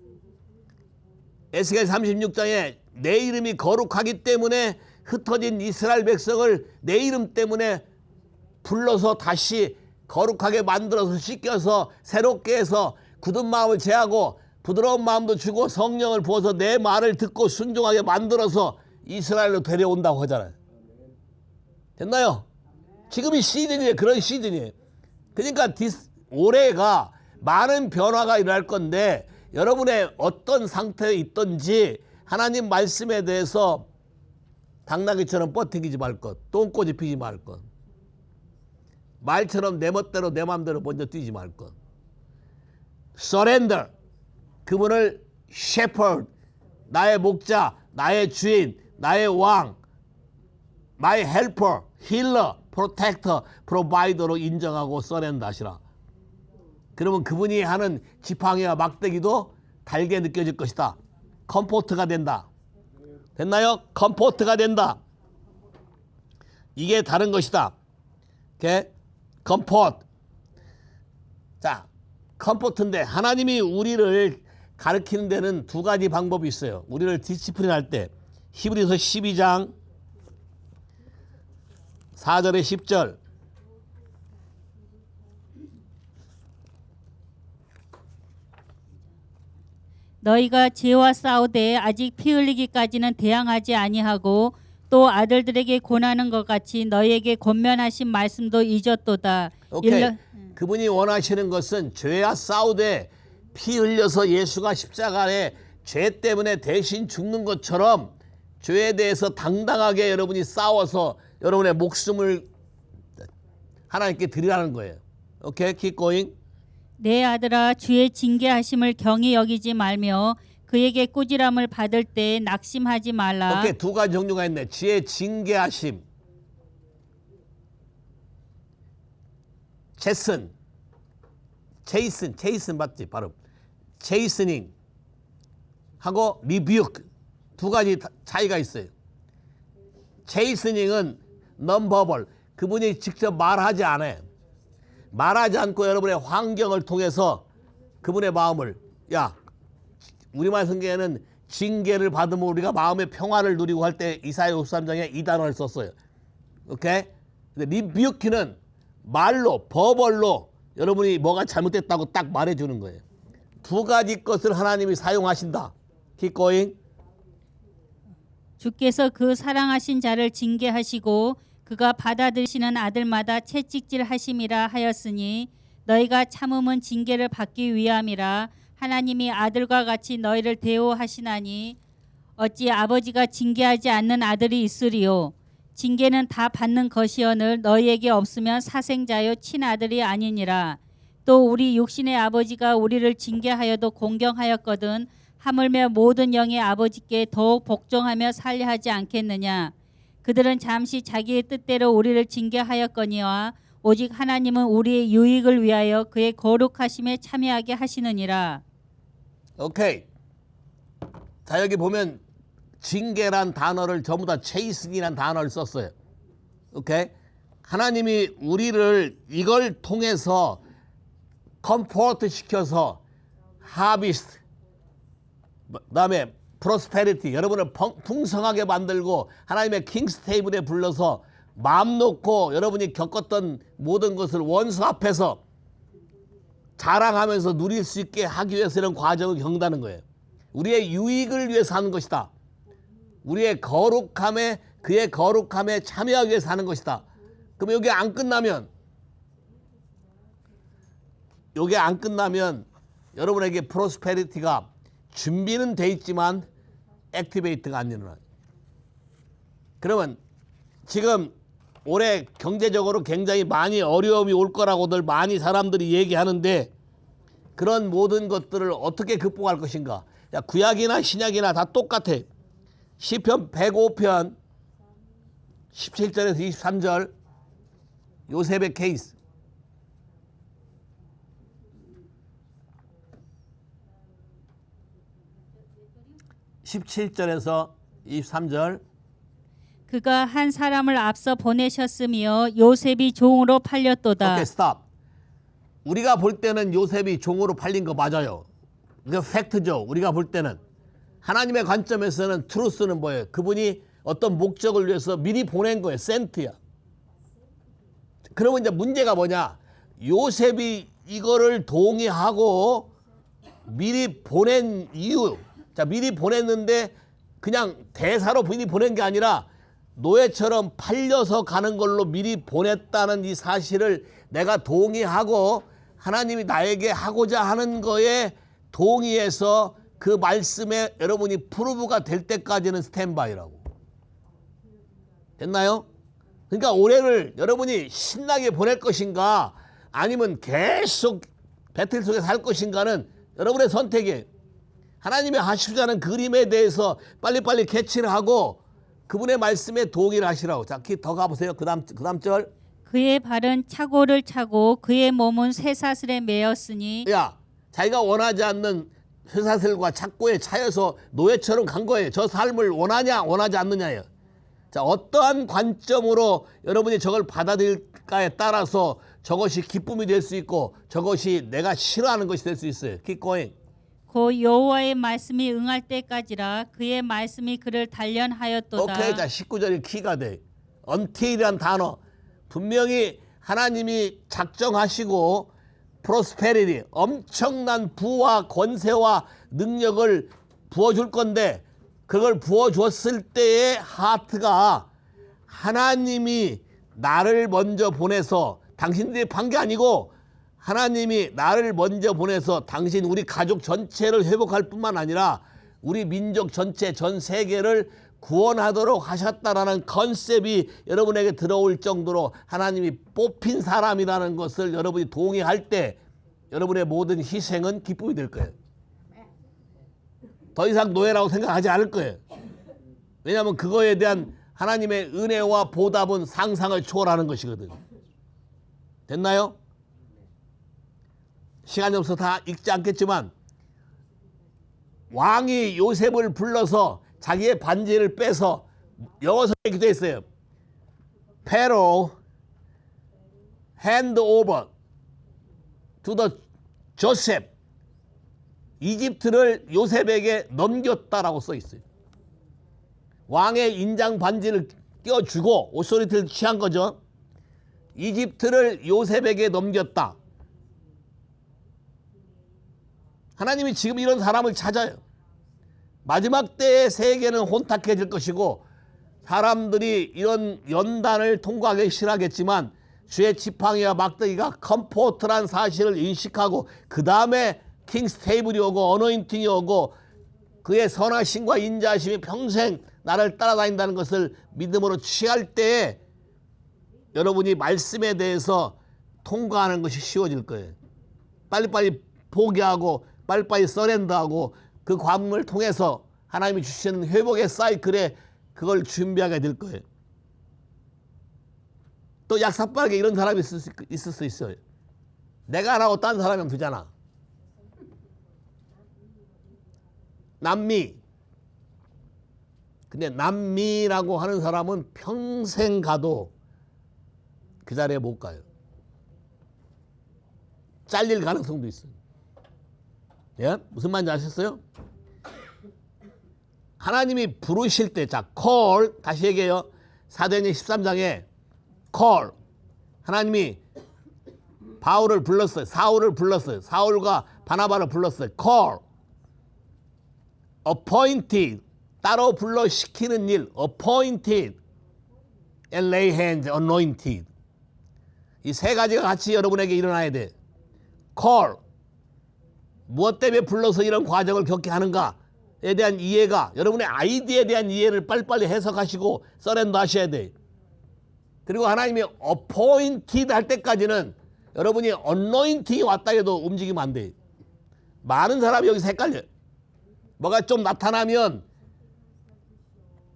Speaker 1: 에스겔 36장에 내 이름이 거룩하기 때문에 흩어진 이스라엘 백성을 내 이름 때문에 불러서 다시 거룩하게 만들어서 씻겨서 새롭게 해서 굳은 마음을 제하고 부드러운 마음도 주고 성령을 부어서 내 말을 듣고 순종하게 만들어서 이스라엘로 데려온다고 하잖아요. 됐나요? 지금이 시즌이에요. 그런 시즌이에요. 그러니까 올해가 많은 변화가 일어날 건데 여러분의 어떤 상태에 있든지 하나님 말씀에 대해서 당나귀처럼 뻗튀기지 말 것, 똥꼬지 피지 말 것, 말처럼 내 멋대로 내 마음대로 먼저 뛰지 말 것. Surrender. 그분을 shepherd, 나의 목자, 나의 주인, 나의 왕, my helper, healer, protector, provider로 인정하고 surrender 하시라. 그러면 그분이 하는 지팡이와 막대기도 달게 느껴질 것이다. 컴포트가 된다. 됐나요? 컴포트가 된다. 이게 다른 것이다. 오케이? 컴포트. 자, 컴포트인데 하나님이 우리를 가르치는 데는 두 가지 방법이 있어요. 우리를 디시플린 할 때. 히브리서 12장 4절에 10절.
Speaker 3: 너희가 죄와 싸우되 아직 피 흘리기까지는 대항하지 아니하고 또 아들들에게 권하는 것 같이 너희에게 권면하신 말씀도 잊었도다.
Speaker 1: 오케이. 그분이 원하시는 것은 죄와 싸우되 피 흘려서 예수가 십자가에 죄 때문에 대신 죽는 것처럼 죄에 대해서 당당하게 여러분이 싸워서 여러분의 목숨을 하나님께 드리라는 거예요. 오케이, keep going.
Speaker 3: 내 아들아 주의 징계하심을 경히 여기지 말며 그에게 꾸지람을 받을 때 낙심하지 말라.
Speaker 1: 오케이, 두 가지 종류가 있네. 지혜 징계하심. 체이슨 맞지? 발음. 체이스닝 하고 리뷰크 두 가지 차이가 있어요. 체이스닝은 넘버벌, 그분이 직접 말하지 않아요. 말하지 않고 여러분의 환경을 통해서 그분의 마음을, 야, 우리말 성경에는 징계를 받으면 우리가 마음의 평화를 누리고 할 때 이사야 53장에 이 단어를 썼어요. 오케이? 근데 리뷰키는 말로, 버벌로 여러분이 뭐가 잘못됐다고 딱 말해주는 거예요. 두 가지 것을 하나님이 사용하신다. Keep going.
Speaker 3: 주께서 그 사랑하신 자를 징계하시고 그가 받아들이시는 아들마다 채찍질 하심이라 하였으니 너희가 참음은 징계를 받기 위함이라. 하나님이 아들과 같이 너희를 대우하시나니 어찌 아버지가 징계하지 않는 아들이 있으리요. 징계는 다 받는 것이오늘 너희에게 없으면 사생자요 친아들이 아니니라. 또 우리 육신의 아버지가 우리를 징계하여도 공경하였거든 하물며 모든 영의 아버지께 더욱 복종하며 살려 하지 않겠느냐. 그들은 잠시 자기의 뜻대로 우리를 징계하였거니와 오직 하나님은 우리의 유익을 위하여 그의 거룩하심에 참여하게 하시느니라.
Speaker 1: 오케이. 자, 여기 보면 징계란 단어를 전부 다 체이슨이란 단어를 썼어요. 오케이. 하나님이 우리를 이걸 통해서 컴포트 시켜서 하비스트, 그다음에 프로스페리티, 여러분을 풍성하게 만들고 하나님의 킹스 테이블에 불러서 마음 놓고 여러분이 겪었던 모든 것을 원수 앞에서 자랑하면서 누릴 수 있게 하기 위해서 이런 과정을 겪는다는 거예요. 우리의 유익을 위해서 하는 것이다. 우리의 거룩함에, 그의 거룩함에 참여하기 위해서 하는 것이다. 그럼 여기 안 끝나면 여러분에게 프로스페리티가 준비는 돼 있지만 액티베이트가 안 일어나요. 그러면 지금 올해 경제적으로 굉장히 많이 어려움이 올 거라고들 많이 사람들이 얘기하는데 그런 모든 것들을 어떻게 극복할 것인가? 야, 구약이나 신약이나 다 똑같아. 시편 105편 17절에서 23절 요셉의 케이스. (17절에서 23절)
Speaker 3: 그가 한 사람을 앞서 보내셨으며 요셉이 종으로 팔렸도다.
Speaker 1: 오케이, 스탑. 우리가 볼 때는 요셉이 종으로 팔린 거 맞아요. 그 팩트죠. 우리가 볼 때는. 하나님의 관점에서는 트루스는 뭐예요? 그분이 어떤 목적을 위해서 미리 보낸 거예요. 센트야. 그러면 이제 문제가 뭐냐? 요셉이 이거를 동의하고 미리 보낸 이유. 자, 미리 보냈는데 그냥 대사로 미리 보낸 게 아니라 노예처럼 팔려서 가는 걸로 미리 보냈다는 이 사실을 내가 동의하고 하나님이 나에게 하고자 하는 거에 동의해서 그 말씀에 여러분이 프루브가 될 때까지는 스탠바이라고. 됐나요? 그러니까 올해를 여러분이 신나게 보낼 것인가 아니면 계속 배틀 속에 살 것인가는 여러분의 선택이에요. 하나님이 하시고자 하는 그림에 대해서 빨리빨리 캐치를 하고 그분의 말씀에 동의를 하시라고. 자, 더 가보세요. 그 다음 절.
Speaker 3: 그의 발은 차고를 차고 그의 몸은 쇠사슬에 매였으니.
Speaker 1: 야, 자기가 원하지 않는 쇠사슬과 착고에 차여서 노예처럼 간 거예요. 저 삶을 원하냐 원하지 않느냐예요. 자, 어떠한 관점으로 여러분이 저걸 받아들일까에 따라서 저것이 기쁨이 될 수 있고 저것이 내가 싫어하는 것이 될 수 있어요. Keep going.
Speaker 3: 곧 여호와의 말씀이 응할 때까지라. 그의 말씀이 그를 단련하였도다.
Speaker 1: 오케이. 자, 19절이 키가 돼. until이란 단어. 분명히 하나님이 작정하시고 프로스페리티, 엄청난 부와 권세와 능력을 부어줄 건데 그걸 부어줬을 때의 하트가 하나님이 나를 먼저 보내서 당신들이 판 게 아니고 하나님이 나를 먼저 보내서 당신 우리 가족 전체를 회복할 뿐만 아니라 우리 민족 전체 전 세계를 구원하도록 하셨다라는 컨셉이 여러분에게 들어올 정도로 하나님이 뽑힌 사람이라는 것을 여러분이 동의할 때 여러분의 모든 희생은 기쁨이 될 거예요. 더 이상 노예라고 생각하지 않을 거예요. 왜냐하면 그거에 대한 하나님의 은혜와 보답은 상상을 초월하는 것이거든. 됐나요? 시간이 없어서 다 읽지 않겠지만 왕이 요셉을 불러서 자기의 반지를 빼서 영어서 기도해 있어요. Pharaoh hand over to the Joseph. 이집트를 요셉에게 넘겼다라고 써 있어요. 왕의 인장 반지를 껴주고 오소리티를 취한 거죠. 이집트를 요셉에게 넘겼다. 하나님이 지금 이런 사람을 찾아요. 마지막 때의 세계는 혼탁해질 것이고 사람들이 이런 연단을 통과하기 싫어하겠지만 주의 지팡이와 막대기가 컴포트란 사실을 인식하고 그 다음에 킹스 테이블이 오고 어노인팅이 오고 그의 선하심과 인자하심이 평생 나를 따라다닌다는 것을 믿음으로 취할 때에 여러분이 말씀에 대해서 통과하는 것이 쉬워질 거예요. 빨리빨리 포기하고 빨리빨리 서렌더하고 그 관문을 통해서 하나님이 주시는 회복의 사이클에 그걸 준비하게 될 거예요. 또 약삭빠르게 이런 사람이 있을 수 있어요. 내가 안 하고 딴 사람이 되잖아. 남미. 근데 남미라고 하는 사람은 평생 가도 그 자리에 못 가요. 잘릴 가능성도 있어요. 예? 무슨 말인지 아셨어요? 하나님이 부르실 때, 자, call, 다시 얘기해요. 사도행전 13장에 call. 하나님이 바울을 불렀어요. 사울을 불렀어요. 사울과 바나바를 불렀어요. call. appointed. 따로 불러 시키는 일. appointed. and lay hands, anointed. 이 세 가지가 같이 여러분에게 일어나야 돼. call. 무엇 때문에 불러서 이런 과정을 겪게 하는가에 대한 이해가 여러분의 아이디어에 대한 이해를 빨리빨리 해석하시고 서렌더 하셔야 돼. 그리고 하나님이 appointed 할 때까지는 여러분이 anointing이 왔다 해도 움직이면 안 돼. 많은 사람이 여기서 헷갈려요. 뭐가 좀 나타나면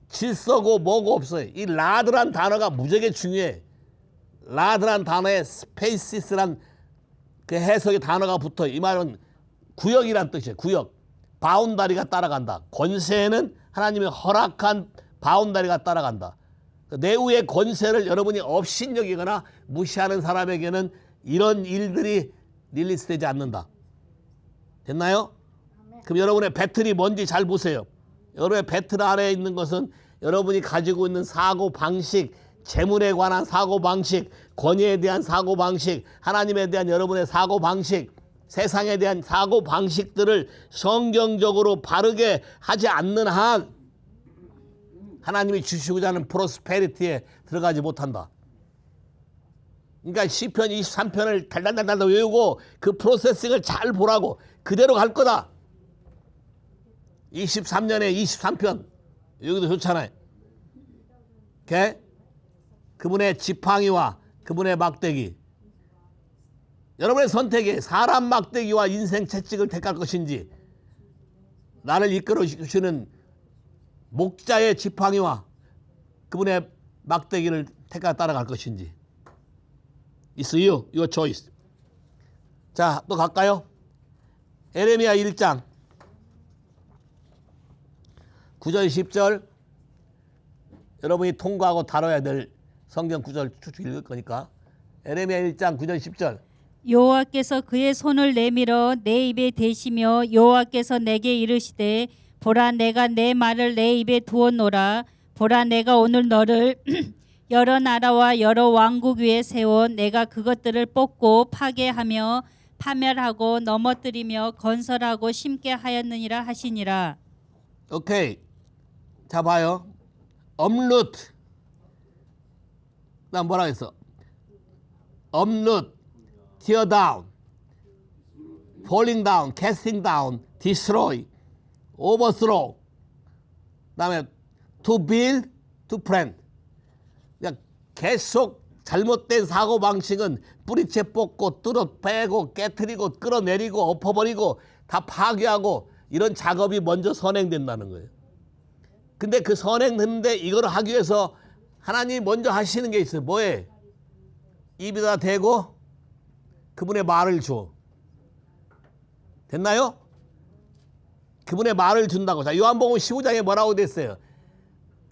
Speaker 1: 질서고 뭐고 없어요. 이 라드란 단어가 무지하게 중요해. 라드란 단어에 스페이시스란 그 해석의 단어가 붙어요. 이 말은 구역이란 뜻이에요. 구역. 바운다리가 따라간다. 권세는 하나님의 허락한 바운다리가 따라간다. 내후의 권세를 여러분이 업신여기거나 무시하는 사람에게는 이런 일들이 릴리스되지 않는다. 됐나요? 그럼 여러분의 배틀이 뭔지 잘 보세요. 여러분의 배틀 아래에 있는 것은 여러분이 가지고 있는 사고방식, 재물에 관한 사고방식, 권위에 대한 사고방식, 하나님에 대한 여러분의 사고방식, 세상에 대한 사고방식들을 성경적으로 바르게 하지 않는 한 하나님이 주시고자 하는 프로스페리티에 들어가지 못한다. 그러니까 시편 23편을 달달달달 외우고 그 프로세싱을 잘 보라고. 그대로 갈 거다. 23년에 23편 여기도 좋잖아요. 오케이? 그분의 지팡이와 그분의 막대기. 여러분의 선택이 사람 막대기와 인생 채찍을 택할 것인지 나를 이끌어 주시는 목자의 지팡이와 그분의 막대기를 택하 따라갈 것인지. It's you, your choice. 자, 또 갈까요? 에레미야 1장 9절 10절 여러분이 통과하고 다뤄야 될 성경 구절 쭉쭉 읽을 거니까 에레미야 1장 9절 10절
Speaker 3: 여호와께서 그의 손을 내밀어 내 입에 대시며 여호와께서 내게 이르시되 보라 내가 내 말을 내 입에 두었노라. 보라 내가 오늘 너를 여러 나라와 여러 왕국 위에 세워 내가 그것들을 뽑고 파괴하며 파멸하고 넘어뜨리며 건설하고 심게 하였느니라 하시니라.
Speaker 1: 오케이. 자 봐요. uproot. 난 뭐라 했어? uproot, tear down, falling down, casting down, destroy, overthrow. 그다음에 to build, to plant. 그냥 계속 잘못된 사고 방식은 뿌리채 뽑고 뚫어 빼고 깨트리고 끌어내리고 엎어버리고 다 파괴하고 이런 작업이 먼저 선행된다는 거예요. 근데 그 선행되는데 이걸 하기 위해서 하나님이 먼저 하시는 게 있어요. 뭐예요? 입에다 대고 그분의 말을 줘. 됐나요? 그분의 말을 준다고. 자, 요한복음 15장에 뭐라고 됐어요?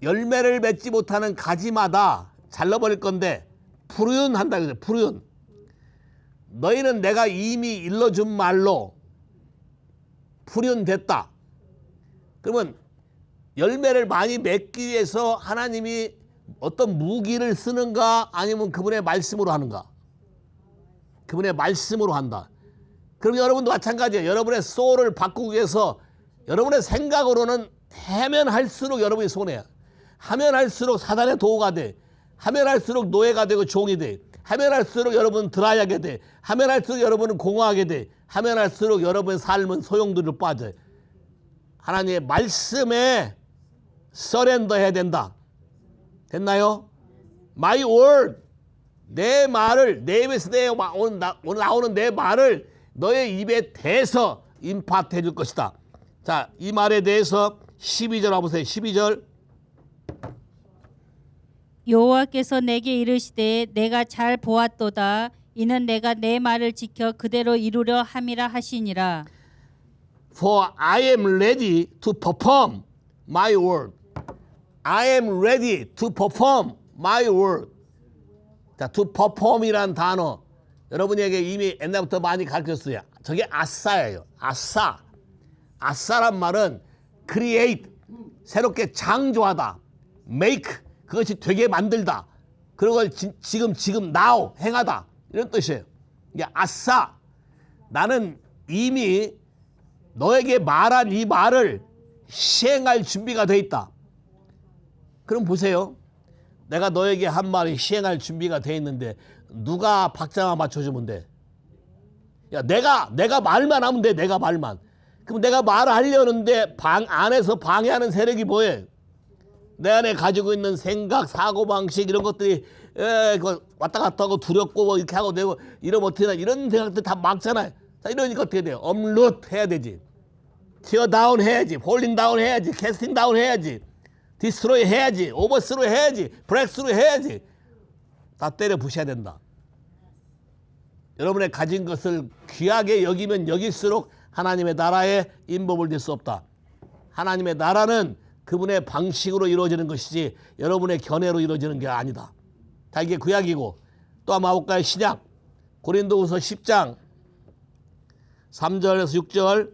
Speaker 1: 열매를 맺지 못하는 가지마다 잘라버릴 건데 푸른한다 그래요. 푸른. 너희는 내가 이미 일러준 말로 푸른됐다. 그러면 열매를 많이 맺기 위해서 하나님이 어떤 무기를 쓰는가 아니면 그분의 말씀으로 하는가? 그분의 말씀으로 한다. 그럼 여러분도 마찬가지예요. 여러분의 소울을 바꾸기 위해서 여러분의 생각으로는 하면 할수록 여러분이 손해야. 하면 할수록 사단의 도구가 돼. 하면 할수록 노예가 되고 종이 돼. 하면 할수록 여러분은 드라이하게 돼. 하면 할수록 여러분은 공허하게 돼. 하면 할수록 여러분의 삶은 소용돌이로 빠져요. 하나님의 말씀에 서렌더 해야 된다. 됐나요? My word. 내 말을 내 입에서 오늘 나오는 내 말을 너의 입에 대서 임파트 해줄 것이다. 자, 이 말에 대해서 12절 와보세요. 12절.
Speaker 3: 여호와께서 내게 이르시되 내가 잘 보았도다. 이는 내가 내 말을 지켜 그대로 이루려 함이라 하시니라.
Speaker 1: For I am ready to perform my word. I am ready to perform my word. 자, to perform이란 단어 여러분에게 이미 옛날부터 많이 가르쳤어요. 저게 아싸예요. 아싸. 아싸란 말은 create, 새롭게 창조하다. make, 그것이 되게 만들다. 그런 걸 지금 now 행하다. 이런 뜻이에요. 이게 아싸. 나는 이미 너에게 말한 이 말을 시행할 준비가 돼 있다. 그럼 보세요. 내가 너에게 한 말이 시행할 준비가 돼 있는데 누가 박자만 맞춰주면 돼? 야, 내가 말만 하면 돼. 내가 말만. 그럼 내가 말을 하려는데 방 안에서 방해하는 세력이 뭐예요? 내 안에 가지고 있는 생각, 사고방식 이런 것들이 왔다 갔다 하고 두렵고 뭐 이렇게 하고 되고 이러면 어떻게 되나 이런 생각들 다 막잖아요. 자, 이러니까 어떻게 돼요? 업로드 해야 되지. 티어 다운 해야지. 홀링 다운 해야지. 캐스팅 다운 해야지. 디스트로이 해야지. 오버스로 해야지. 브렉스로 해야지. 다 때려 부셔야 된다. 여러분의 가진 것을 귀하게 여기면 여길수록 하나님의 나라에 인복을 낼 수 없다. 하나님의 나라는 그분의 방식으로 이루어지는 것이지 여러분의 견해로 이루어지는 게 아니다. 자, 이게 구약이고 또 한번 볼까요? 신약 고린도후서 10장 3절에서 6절.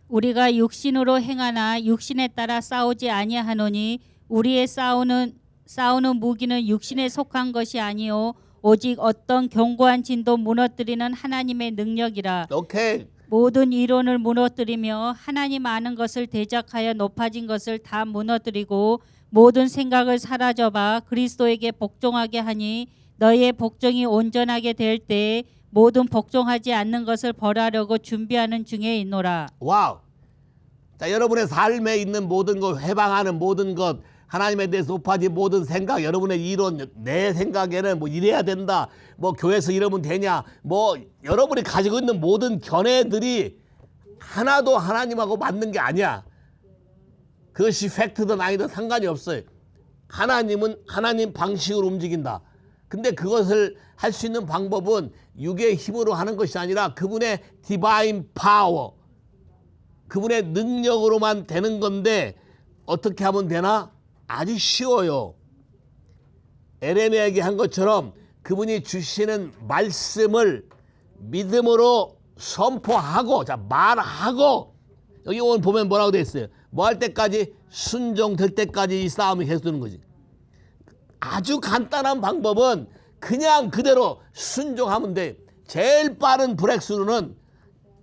Speaker 3: 우리가 육신으로 행하나 육신에 따라 싸우지 아니하노니 우리의 싸우는 무기는 육신에 속한 것이 아니요 오직 어떤 견고한 진도 무너뜨리는 하나님의 능력이라.
Speaker 1: 오케이.
Speaker 3: 모든 이론을 무너뜨리며 하나님 아는 것을 대적하여 높아진 것을 다 무너뜨리고 모든 생각을 사라져봐 그리스도에게 복종하게 하니 너희의 복종이 온전하게 될 때 모든 복종하지 않는 것을 벌하려고 준비하는 중에 있노라.
Speaker 1: 와우. 자, 여러분의 삶에 있는 모든 것, 해방하는 모든 것, 하나님에 대해서 높아진 모든 생각, 여러분의 이론, 내 생각에는 뭐 이래야 된다, 뭐 교회에서 이러면 되냐, 뭐 여러분이 가지고 있는 모든 견해들이 하나도 하나님하고 맞는 게 아니야. 그것이 팩트든 아니든 상관이 없어요. 하나님은 하나님 방식으로 움직인다. 근데 그것을 할 수 있는 방법은 육의 힘으로 하는 것이 아니라 그분의 디바인 파워, 그분의 능력으로만 되는 건데 어떻게 하면 되나? 아주 쉬워요. 에레미야에게 한 것처럼 그분이 주시는 말씀을 믿음으로 선포하고, 자, 말하고, 여기 오늘 보면 뭐라고 되어 있어요? 뭐 할 때까지? 순종될 때까지 이 싸움이 계속되는 거지. 아주 간단한 방법은 그냥 그대로 순종하면 돼. 제일 빠른 브렉스루는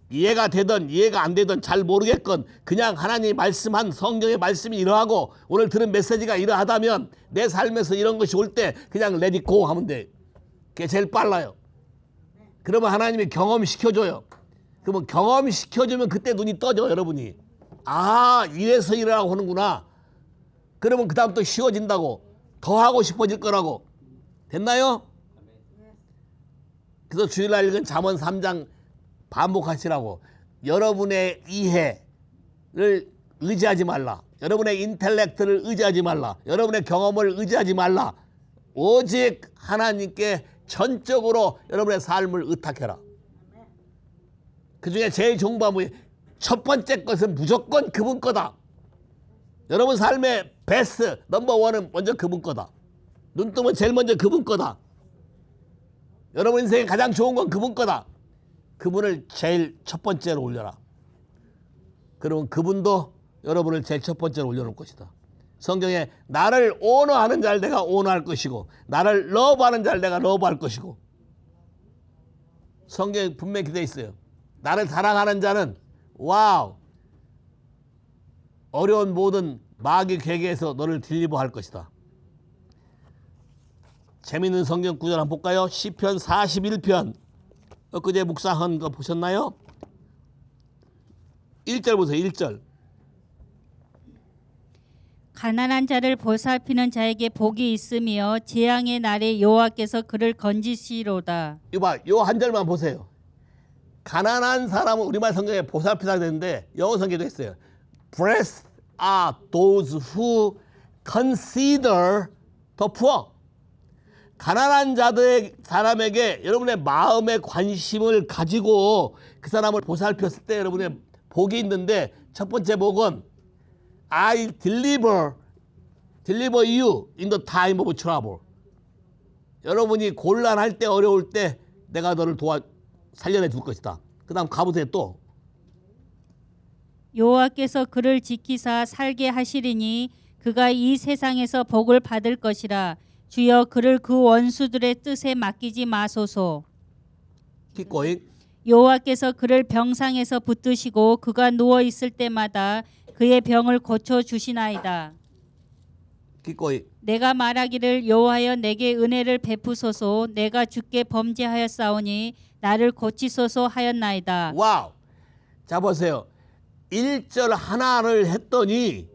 Speaker 1: 이해가 되든 이해가 안 되든 잘 모르겠건 그냥 하나님이 말씀한 성경의 말씀이 이러하고 오늘 들은 메시지가 이러하다면 내 삶에서 이런 것이 올 때 그냥 let it go 하면 돼. 그게 제일 빨라요. 그러면 하나님이 경험시켜줘요. 그러면 경험시켜주면 그때 눈이 떠져. 여러분이 아, 이래서 이러라고 하는구나. 그러면 그 다음 또 쉬워진다고, 더 하고 싶어질 거라고. 됐나요? 그래서 주일날 읽은 잠언 3장 반복하시라고. 여러분의 이해를 의지하지 말라. 여러분의 인텔렉트를 의지하지 말라. 여러분의 경험을 의지하지 말라. 오직 하나님께 전적으로 여러분의 삶을 의탁해라. 그 중에 제일 좋은 방법이 첫 번째 것은 무조건 그분 거다. 여러분 삶의 베스트 넘버 원은 먼저 그분 거다. 눈 뜨면 제일 먼저 그분 거다. 여러분 인생에 가장 좋은 건 그분 거다. 그분을 제일 첫 번째로 올려라. 그러면 그분도 여러분을 제일 첫 번째로 올려놓을 것이다. 성경에 나를 오너하는 자를 내가 오너할 것이고 나를 러브하는 자를 내가 러브할 것이고 성경에 분명히 기록되어 있어요. 나를 사랑하는 자는 와우 어려운 모든 마귀 괴계에서 너를 딜리버할 것이다. 재미있는 성경 구절 한번 볼까요? 시편 41편 엊그제 묵상한 거 보셨나요? 1절 보세요. 1절.
Speaker 3: 가난한 자를 보살피는 자에게 복이 있으며 재앙의 날에 여호와께서 그를 건지시로다.
Speaker 1: 이봐, 요 한 절만 보세요. 가난한 사람은 우리말 성경에 보살피다 되는데 영어 성경에도 있어요. Blessed are those who consider the poor. 가난한 자들의 사람에게 여러분의 마음의 관심을 가지고 그 사람을 보살폈을 때 여러분의 복이 있는데 첫 번째 복은 I deliver you in the time of trouble. 여러분이 곤란할 때 어려울 때 내가 너를 살려내 줄 것이다. 그 다음 가보세요. 또
Speaker 3: 여호와께서 그를 지키사 살게 하시리니 그가 이 세상에서 복을 받을 것이라. 주여 그를 그 원수들의 뜻에 맡기지 마소서.
Speaker 1: keep going.
Speaker 3: 여호와께서 그를 병상에서 붙드시고 그가 누워 있을 때마다 그의 병을 고쳐 주시나이다.
Speaker 1: keep going.
Speaker 3: 내가 말하기를 여호와여 내게 은혜를 베푸소서. 내가 주께 범죄하였사오니 나를 고치소서 하였나이다.
Speaker 1: 와우. 자 보세요. 1절 하나를 했더니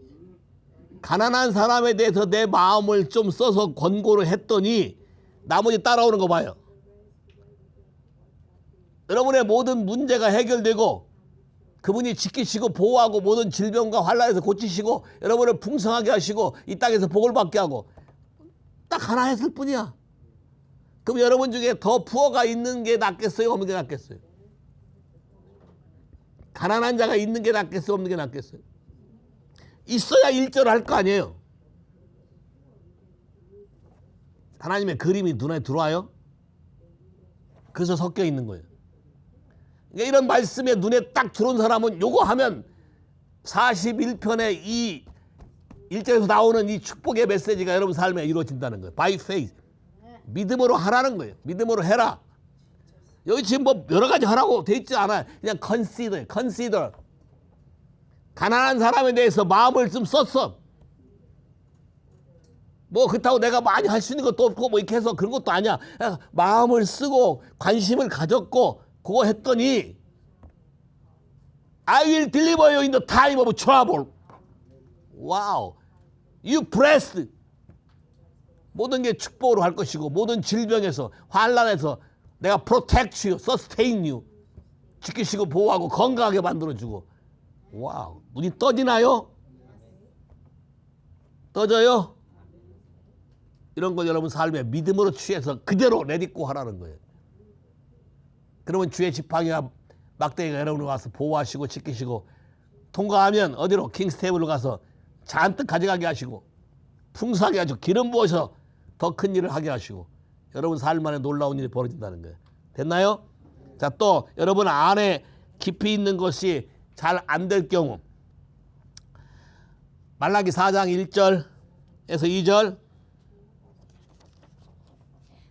Speaker 1: 가난한 사람에 대해서 내 마음을 좀 써서 권고를 했더니 나머지 따라오는 거 봐요. 여러분의 모든 문제가 해결되고 그분이 지키시고 보호하고 모든 질병과 환난에서 고치시고 여러분을 풍성하게 하시고 이 땅에서 복을 받게 하고 딱 하나 했을 뿐이야. 그럼 여러분 중에 더 푸어가 있는 게 낫겠어요? 없는 게 낫겠어요? 가난한 자가 있는 게 낫겠어요? 없는 게 낫겠어요? 있어야 1절 할 거 아니에요. 하나님의 그림이 눈에 들어와요? 그래서 섞여 있는 거예요. 그러니까 이런 말씀에 눈에 딱 들어온 사람은 요거 하면 41편의 이 1절에서 나오는 이 축복의 메시지가 여러분 삶에 이루어진다는 거예요. By faith. 믿음으로 하라는 거예요. 믿음으로 해라. 여기 지금 뭐 여러 가지 하라고 돼 있지 않아요. 그냥 consider. 가난한 사람에 대해서 마음을 좀 썼어. 뭐 그렇다고 내가 많이 할 수 있는 것도 없고 뭐 이렇게 해서 그런 것도 아니야. 그냥 마음을 쓰고 관심을 가졌고 그거 했더니 I will deliver you in the time of trouble. 와우. You blessed. 모든 게 축복으로 할 것이고 모든 질병에서 환난에서 내가 protect you, sustain you. 지키시고 보호하고 건강하게 만들어주고. 와우. 눈이 떠지나요? 떠져요? 이런 걸 여러분 삶에 믿음으로 취해서 그대로 내딛고 하라는 거예요. 그러면 주의 지팡이와 막대기가 여러분을 와서 보호하시고 지키시고 통과하면 어디로? 킹스테이블로 가서 잔뜩 가져가게 하시고 풍성하게 하시고 기름 부어서 더 큰 일을 하게 하시고 여러분 삶 안에 놀라운 일이 벌어진다는 거예요. 됐나요? 자, 또 여러분 안에 깊이 있는 것이 잘 안 될 경우 말라기 4장 1절에서 2절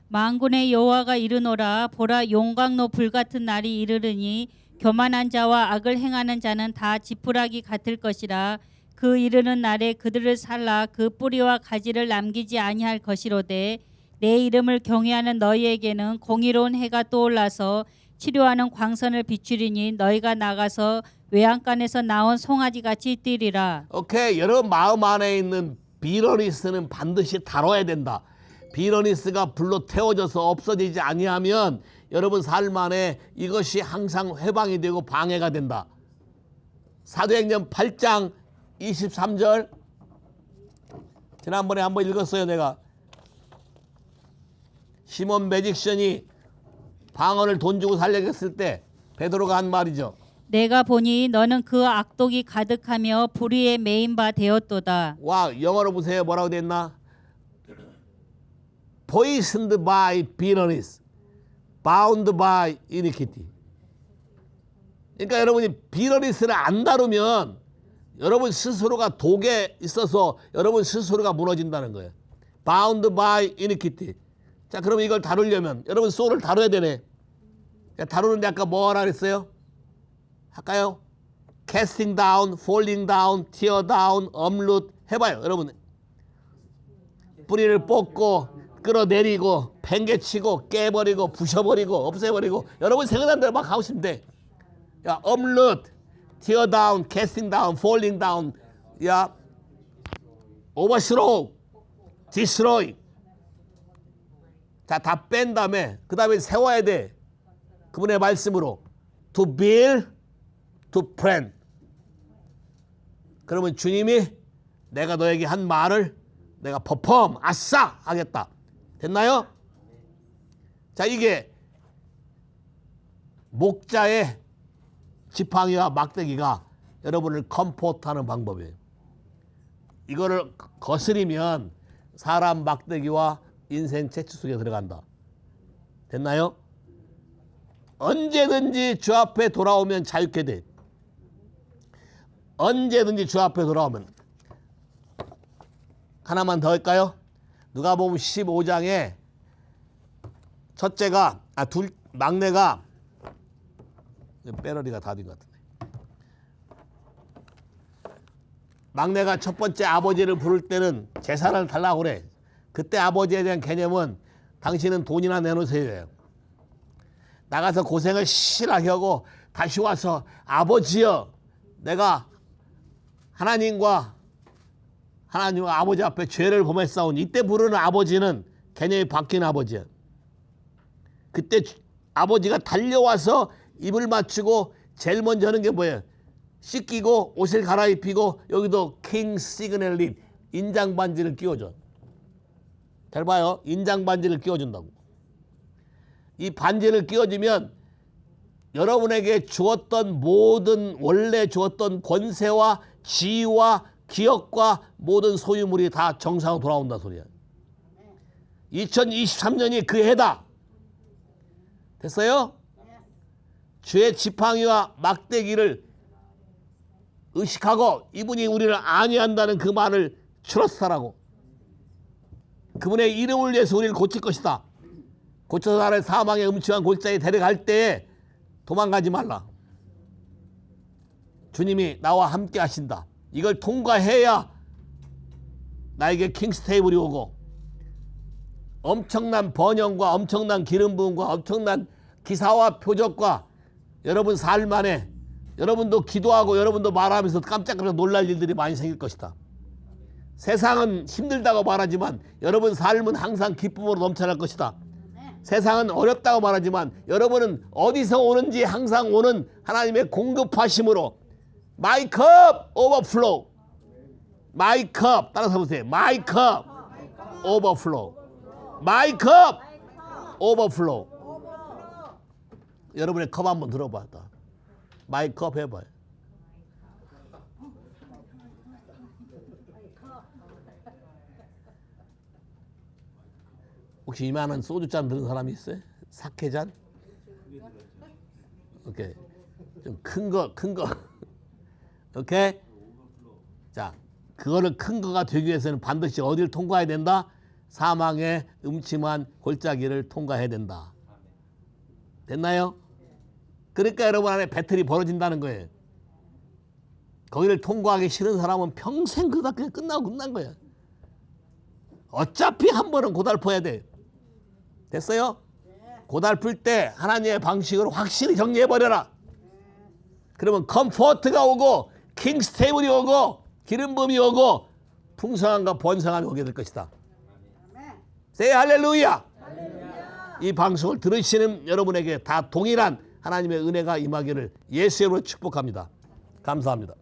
Speaker 3: 만군의 여호와가 이르노라. 보라 용광로 불같은 날이 이르르니 교만한 자와 악을 행하는 자는 다 지푸라기 같을 것이라. 그 이르는 날에 그들을 살라 그 뿌리와 가지를 남기지 아니할 것이로되 내 이름을 경외하는 너희에게는 공의로운 해가 떠올라서 치료하는 광선을 비추리니 너희가 나가서 외양간에서 나온 송아지같이 뛰리라.
Speaker 1: 오케이. 여러분 마음 안에 있는 비러니스는 반드시 다뤄야 된다. 비러니스가 불로 태워져서 없어지지 아니하면 여러분 삶 안에 이것이 항상 회방이 되고 방해가 된다. 사도행전 8장 23절 지난번에 한번 읽었어요. 내가 시몬 매직션이 방언을 돈 주고 살려고 했을 때 베드로가 한 말이죠.
Speaker 3: 내가 보니 너는 그 악독이 가득하며 불의에 매인 바 되었도다.
Speaker 1: 와, 영어로 보세요. 뭐라고 됐나? Poisoned by bitterness, bound by iniquity. 그러니까 여러분이 비러니스를 안 다루면 여러분 스스로가 독에 있어서 여러분 스스로가 무너진다는 거예요. Bound by iniquity. 자, 그럼 이걸 다루려면 여러분 소울을 다뤄야 되네. 다루는데 아까 뭐 하라 그랬어요? 할까요? Casting down, falling down, tear down, uproot 해봐요. 여러분 뿌리를 뽑고 끌어내리고 팽개치고 깨버리고 부셔버리고 없애버리고 여러분 생각난 대로 막 하고 싶으면 돼. 야, uproot, tear down, casting down, falling down, 야, overthrow, destroy. 자, 다 뺀 다음에 그 다음에 세워야 돼. 그분의 말씀으로 to build, to plant. 그러면 주님이 내가 너에게 한 말을 내가 perform, 아싸 하겠다. 됐나요? 자, 이게 목자의 지팡이와 막대기가 여러분을 컴포트하는 방법이에요. 이거를 거스리면 사람 막대기와 인생 채취 속에 들어간다. 됐나요? 언제든지 주 앞에 돌아오면 자유케 돼. 언제든지 주 앞에 돌아오면. 하나만 더 할까요? 누가복음 15장에 첫째가 막내가 배러리가 다 된 것 같은데. 막내가 첫 번째 아버지를 부를 때는 재산을 달라고 그래. 그때 아버지에 대한 개념은 당신은 돈이나 내놓으세요. 나가서 고생을 실하게 하고 다시 와서 아버지여, 내가 하나님과 아버지 앞에 죄를 범했사오니. 이때 부르는 아버지는 개념이 바뀐 아버지야. 그때 아버지가 달려와서 입을 맞추고 제일 먼저 하는 게 뭐예요? 씻기고 옷을 갈아입히고 여기도 킹 시그널릿 인장 반지를 끼워줘. 잘 봐요. 인장 반지를 끼워준다고. 이 반지를 끼워주면 여러분에게 주었던 모든 원래 주었던 권세와 지위와 기억과 모든 소유물이 다 정상으로 돌아온다 소리야. 2023년이 그 해다. 됐어요? 주의 지팡이와 막대기를 의식하고 이분이 우리를 안위한다는 그 말을 트러스트하라고. 그분의 이름을 위해서 우리를 고칠 것이다. 고쳐서 나를 사망의 음침한 골짜기에 데려갈 때에 도망가지 말라. 주님이 나와 함께 하신다. 이걸 통과해야 나에게 킹스 테이블이 오고 엄청난 번영과 엄청난 기름 부음과 엄청난 기사와 표적과 여러분 삶 안에 여러분도 기도하고 여러분도 말하면서 깜짝깜짝 놀랄 일들이 많이 생길 것이다. 세상은 힘들다고 말하지만 여러분 삶은 항상 기쁨으로 넘쳐날 것이다. 세상은 어렵다고 말하지만 여러분은 어디서 오는지 항상 오는 하나님의 공급하심으로 My cup overflow. My cup 따라서 보세요. My cup overflow. My cup overflow. 여러분의 컵 한번 들어봐. My cup 해봐요. 혹시 이만한 소주잔 들은 사람이 있어요? 사케잔? 오케이. 좀 큰 거. 오케이? 자, 그거를 큰 거가 되기 위해서는 반드시 어디를 통과해야 된다? 사망의 음침한 골짜기를 통과해야 된다. 됐나요? 그러니까 여러분 안에 배틀이 벌어진다는 거예요. 거기를 통과하기 싫은 사람은 평생 그러다 그냥 끝난 거야. 어차피 한 번은 고달퍼야 돼. 됐어요? 고달플 때 하나님의 방식으로 확실히 정리해버려라. 그러면 컴포트가 오고 킹스 테이블이 오고 기름 부음이 오고 풍성함과 번성함이 오게 될 것이다. 세 할렐루야. 이 방송을 들으시는 여러분에게 다 동일한 하나님의 은혜가 임하기를 예수 이름으로 축복합니다. 감사합니다.